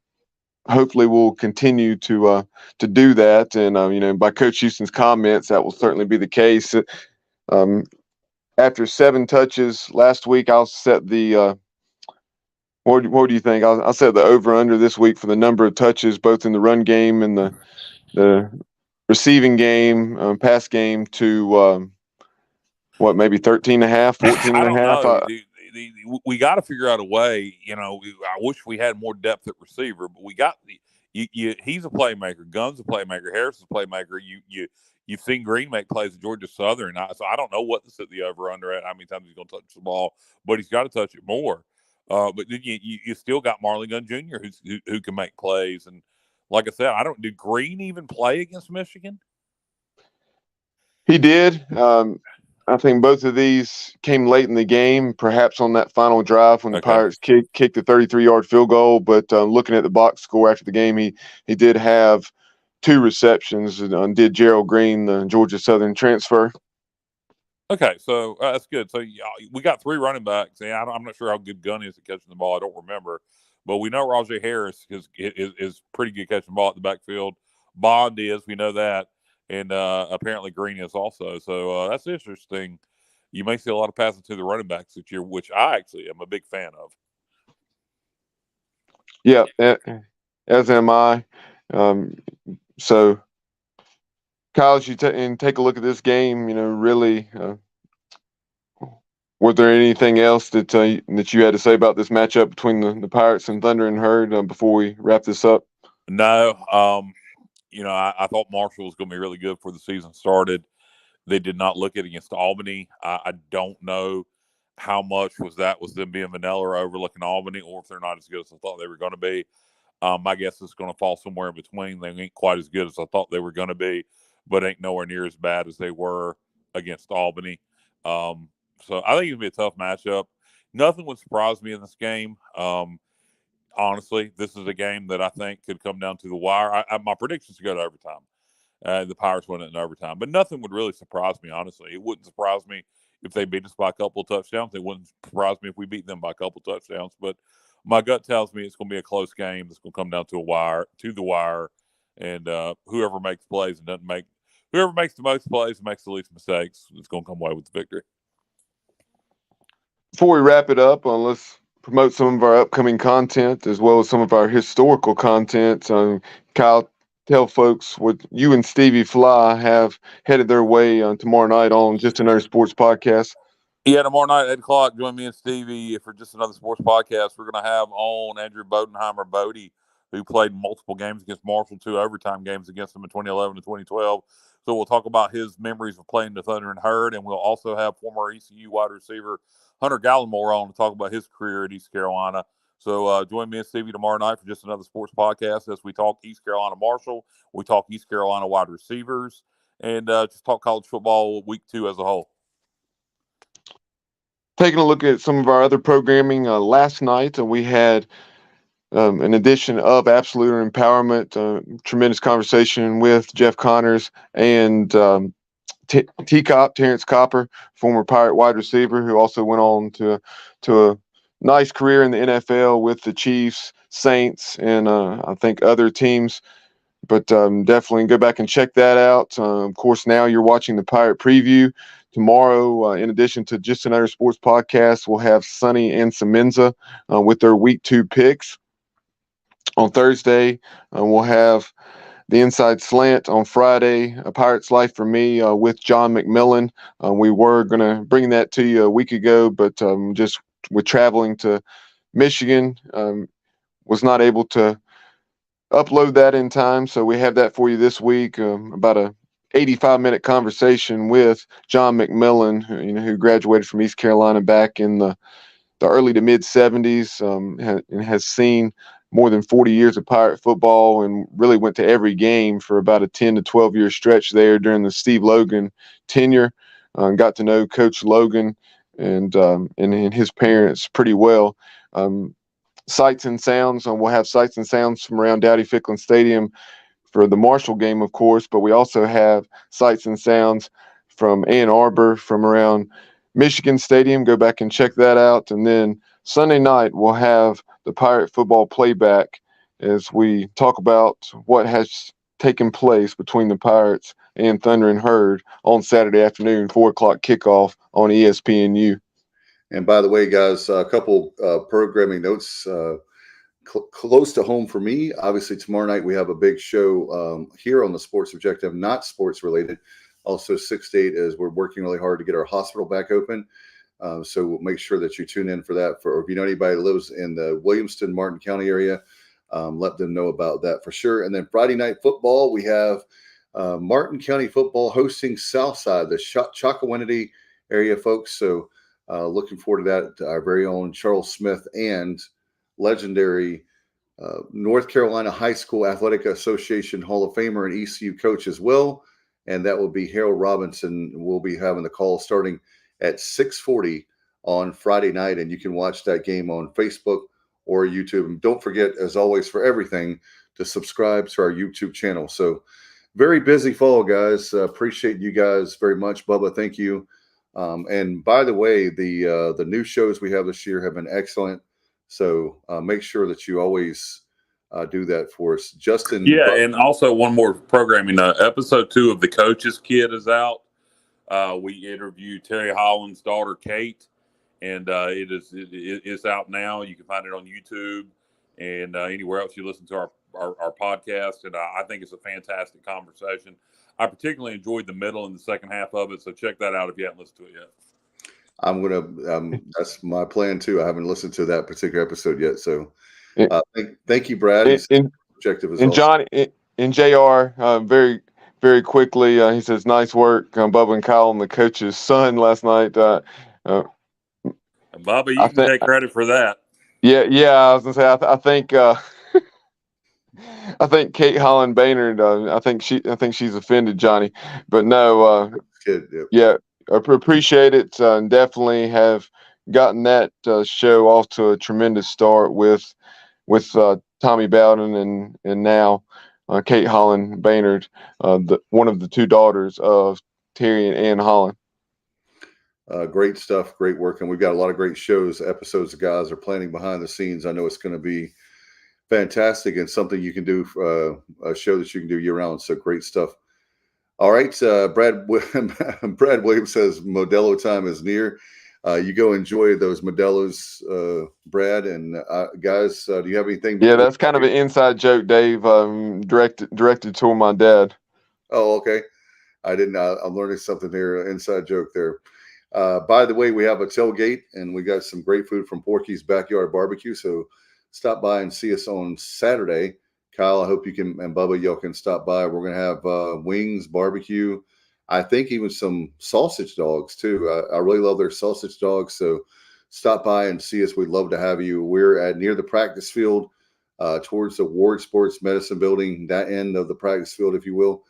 S6: hopefully we'll continue to do that, and by Coach Houston's comments, that will certainly be the case. After 7 touches last week, I'll set the what do you think? I'll set the over-under this week for the number of touches, both in the run game and the receiving game, pass game, to maybe 13.5, 14.5?
S9: We got to figure out a way. I wish we had more depth at receiver, but we got he's a playmaker. Gunn's a playmaker. Harris is a playmaker. You've seen Green make plays at Georgia Southern. So I don't know what to set the over-under at, how many times he's going to touch the ball, but he's got to touch it more. But then you still got Marlon Gunn Jr. who can make plays. And like I said, did Green even play against Michigan?
S6: He did. I think both of these came late in the game, perhaps on that final drive when the Pirates kicked the 33-yard field goal. But looking at the box score after the game, he did have 2 receptions and did Gerald Green, the Georgia Southern transfer.
S9: Okay, so that's good. So we got 3 running backs. And I'm not sure how good Gunn is at catching the ball. I don't remember. But we know Rajay Harris is pretty good catching the ball at the backfield. Bond is, we know that. And apparently Green is also. So that's interesting. You may see a lot of passing to the running backs this year, which I actually am a big fan of.
S6: Yeah, as am I. So Kyle, as you take a look at this game, really, was there anything else that you had to say about this matchup between the Pirates and Thunder and Herd before we wrap this up?
S9: No. I thought Marshall was going to be really good before the season started. They did not look it against Albany. I don't know how much was them being vanilla or overlooking Albany, or if they're not as good as I thought they were going to be. My guess is going to fall somewhere in between. They ain't quite as good as I thought they were going to be, but ain't nowhere near as bad as they were against Albany. So I think it's going to be a tough matchup. Nothing would surprise me in this game. Honestly, this is a game that I think could come down to the wire. My predictions to go to overtime. The Pirates win it in overtime. But nothing would really surprise me, honestly. It wouldn't surprise me if they beat us by a couple of touchdowns. It wouldn't surprise me if we beat them by a couple of touchdowns. But my gut tells me it's going to be a close game. It's going to come down to the wire, and whoever makes plays and whoever makes the most plays and makes the least mistakes is going to come away with the victory.
S6: Before we wrap it up, let's promote some of our upcoming content as well as some of our historical content. Kyle, tell folks what you and Stevie Fly have headed their way tomorrow night on Just Another Sports Podcast.
S9: Yeah, tomorrow night, 8 o'clock, join me and Stevie for Just Another Sports Podcast. We're going to have on Andrew Bodenheimer Bodie, who played multiple games against Marshall, 2 overtime games against them in 2011 and 2012. So we'll talk about his memories of playing the Thunder and Herd, and we'll also have former ECU wide receiver Hunter Gallimore on to talk about his career at East Carolina. So join me and Stevie tomorrow night for Just Another Sports Podcast as we talk East Carolina Marshall, we talk East Carolina wide receivers, and just talk college football week 2 as a whole.
S6: Taking a look at some of our other programming, last night we had an edition of Absolute Empowerment, tremendous conversation with Jeff Connors and T-Cop, Terrence Copper, former Pirate wide receiver, who also went on to a nice career in the NFL with the Chiefs, Saints, and I think other teams. But definitely go back and check that out. Of course, now you're watching the Pirate Preview. Tomorrow, in addition to Just Another Sports Podcast, we'll have Sonny and Semenza with their Week 2 picks. On Thursday, we'll have the Inside Slant. On Friday, A Pirate's Life for Me with John McMillan. We were going to bring that to you a week ago, but just with traveling to Michigan, was not able to upload that in time. So we have that for you this week, about a 85-minute conversation with John McMillan, who graduated from East Carolina back in the early to mid 70s, and has seen more than 40 years of Pirate football and really went to every game for about a 10 to 12 year stretch there during the Steve Logan tenure. Got to know Coach Logan and his parents pretty well. Sights and sounds, we'll have sights and sounds from around Dowdy-Ficklen Stadium for the Marshall game, of course, but we also have sights and sounds from Ann Arbor, from around Michigan Stadium. Go back and check that out. And then Sunday night, we'll have the Pirate football playback as we talk about what has taken place between the Pirates and Thunder and Herd on Saturday afternoon, 4 o'clock kickoff on ESPNU.
S5: And by the way, guys, a couple programming notes close to home for me. Obviously, tomorrow night we have a big show here on the Sports Objective, not sports related. Also, 6 to 8 as we're working really hard to get our hospital back open. So we'll make sure that you tune in for that. Or if you know anybody that lives in the Williamston, Martin County area, let them know about that for sure. And then Friday night football, we have Martin County football hosting Southside, the Chocowinity area folks. So looking forward to that. Our very own Charles Smith and legendary North Carolina High School Athletic Association Hall of Famer and ECU coach as well. And that will be Harold Robinson. We'll be having the call starting at 6:40 on Friday night. And you can watch that game on Facebook or YouTube. And don't forget, as always, for everything, to subscribe to our YouTube channel. So very busy fall, guys. Appreciate you guys very much. Bubba, thank you. And by the way, the new shows we have this year have been excellent. So make sure that you always do that for us. Justin.
S9: Yeah, and also one more programming. Episode 2 of The Coach's Kid is out. We interviewed Terry Holland's daughter, Kate, and it's out now. You can find it on YouTube and anywhere else you listen to our podcast. And I think it's a fantastic conversation. I particularly enjoyed the middle and the second half of it. So check that out if you haven't listened to it yet.
S5: I'm gonna. That's my plan too. I haven't listened to that particular episode yet. So thank you, Brad.
S6: Objective as well. John and JR, very, very quickly, he says, nice work, Bubba and Kyle and the coach's son last night.
S9: Bubba, you can take credit for that.
S6: Yeah. I was gonna say, I think I think Kate Holland Baynard. I think she's offended Johnny, but no. Yeah, I appreciate it, and definitely have gotten that show off to a tremendous start with Tommy Bowden and now Kate Holland Baynard, one of the two daughters of Terry and Ann Holland.
S5: Great stuff, great work, and we've got a lot of great episodes the guys are planning behind the scenes. I know it's going to be fantastic and something you can do, a show that you can do year round. So great stuff. All right, Brad Williams says Modelo time is near. You go enjoy those Modelos, Brad, and guys. Do you have anything?
S6: Yeah, that's kind of an inside joke, Dave. Directed to my dad.
S5: Oh, okay. I didn't. I'm learning something here. Inside joke there. By the way, we have a tailgate, and we got some great food from Porky's Backyard Barbecue. So stop by and see us on Saturday. Kyle, I hope you can, and Bubba, y'all can stop by. We're going to have wings, barbecue. I think even some sausage dogs too. I really love their sausage dogs. So stop by and see us. We'd love to have you. We're near the practice field, towards the Ward Sports Medicine Building, that end of the practice field, if you will.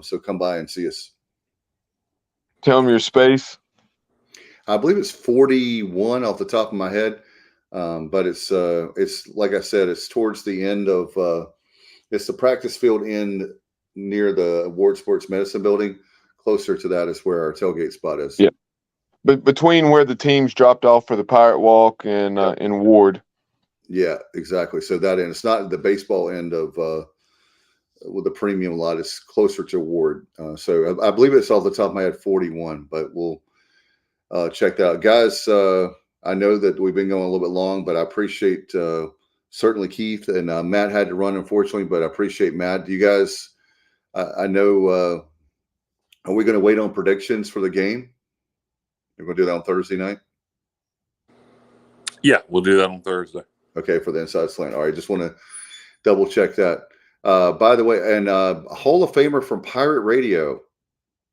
S5: So come by and see us.
S6: Tell them your space.
S5: I believe it's 41 off the top of my head. But it's like I said, it's towards the end of it's the practice field end near the Ward Sports Medicine Building. Closer to that is where our tailgate spot is.
S6: Yeah, but between where the teams dropped off for the Pirate Walk and Ward.
S5: Yeah, exactly. So that end, it's not the baseball end of with the premium lot. It's closer to Ward. So I believe it's off the top of my head 41, but we'll check that out, guys. I know that we've been going a little bit long, but I appreciate certainly Keith and Matt had to run, unfortunately, but I appreciate Matt. Do you guys, I know, are we going to wait on predictions for the game? We're going to do that on Thursday night?
S9: Yeah, we'll do that on Thursday.
S5: Okay, for the Inside Slant. All right, just want to double check that. By the way, and Hall of Famer from Pirate Radio,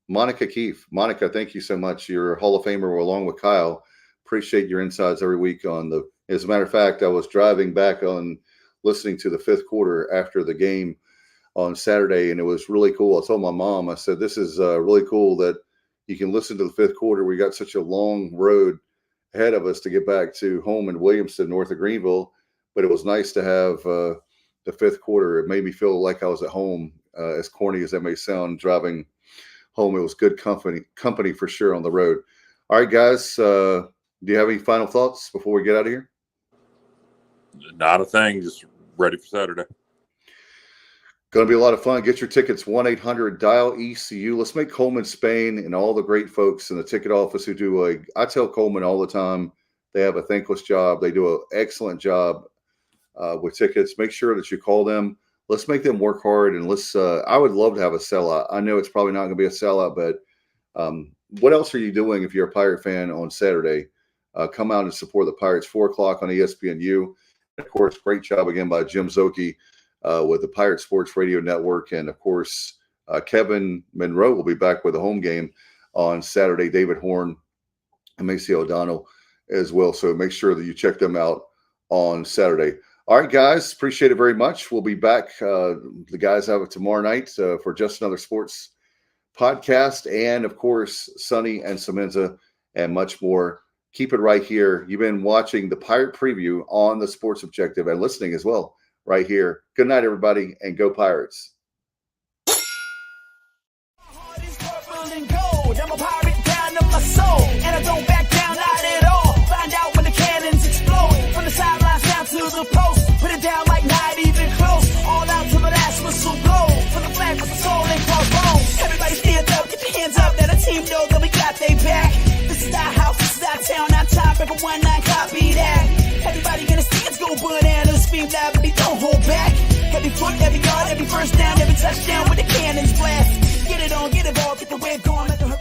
S5: Monica Keefe. Monica, thank you so much. You're a Hall of Famer along with Kyle. Appreciate your insights every week on the. As a matter of fact, I was driving back on listening to the fifth quarter after the game on Saturday, and it was really cool. I told my mom, I said, this is really cool that you can listen to the fifth quarter. We got such a long road ahead of us to get back to home in Williamston, north of Greenville, but it was nice to have the fifth quarter. It made me feel like I was at home, as corny as that may sound, driving home. It was good company for sure on the road. All right, guys. Do you have any final thoughts before we get out of here?
S9: Not a thing. Just ready for Saturday.
S5: Going to be a lot of fun. Get your tickets, 1-800-DIAL-ECU. Let's make Coleman Spain and all the great folks in the ticket office who do I tell Coleman all the time, they have a thankless job. They do an excellent job with tickets. Make sure that you call them. Let's make them work hard, and let's I would love to have a sellout. I know it's probably not going to be a sellout, but what else are you doing if you're a Pirate fan on Saturday? Come out and support the Pirates, 4 o'clock on ESPNU. Of course, great job again by Jim Zoki with the Pirate Sports Radio Network. And, of course, Kevin Monroe will be back with a home game on Saturday. David Horn and Macy O'Donnell as well. So make sure that you check them out on Saturday. All right, guys, appreciate it very much. We'll be back. The guys have it tomorrow night for Just Another Sports podcast. And, of course, Sonny and Semenza and much more. Keep it right here. You've been watching the Pirate Preview on the Sports Objective and listening as well right here. Good night, everybody, and go Pirates.
S10: Everybody stand up, get your hands up, let the team know that we got they back. This is our house, this is our town, our time, breaker 19, copy that. Everybody gonna see us go bananas, scream loud, but don't hold back. Every foot, every yard, every first down, every touchdown with the cannons blast. Get it on, get it all, get the wave going, let the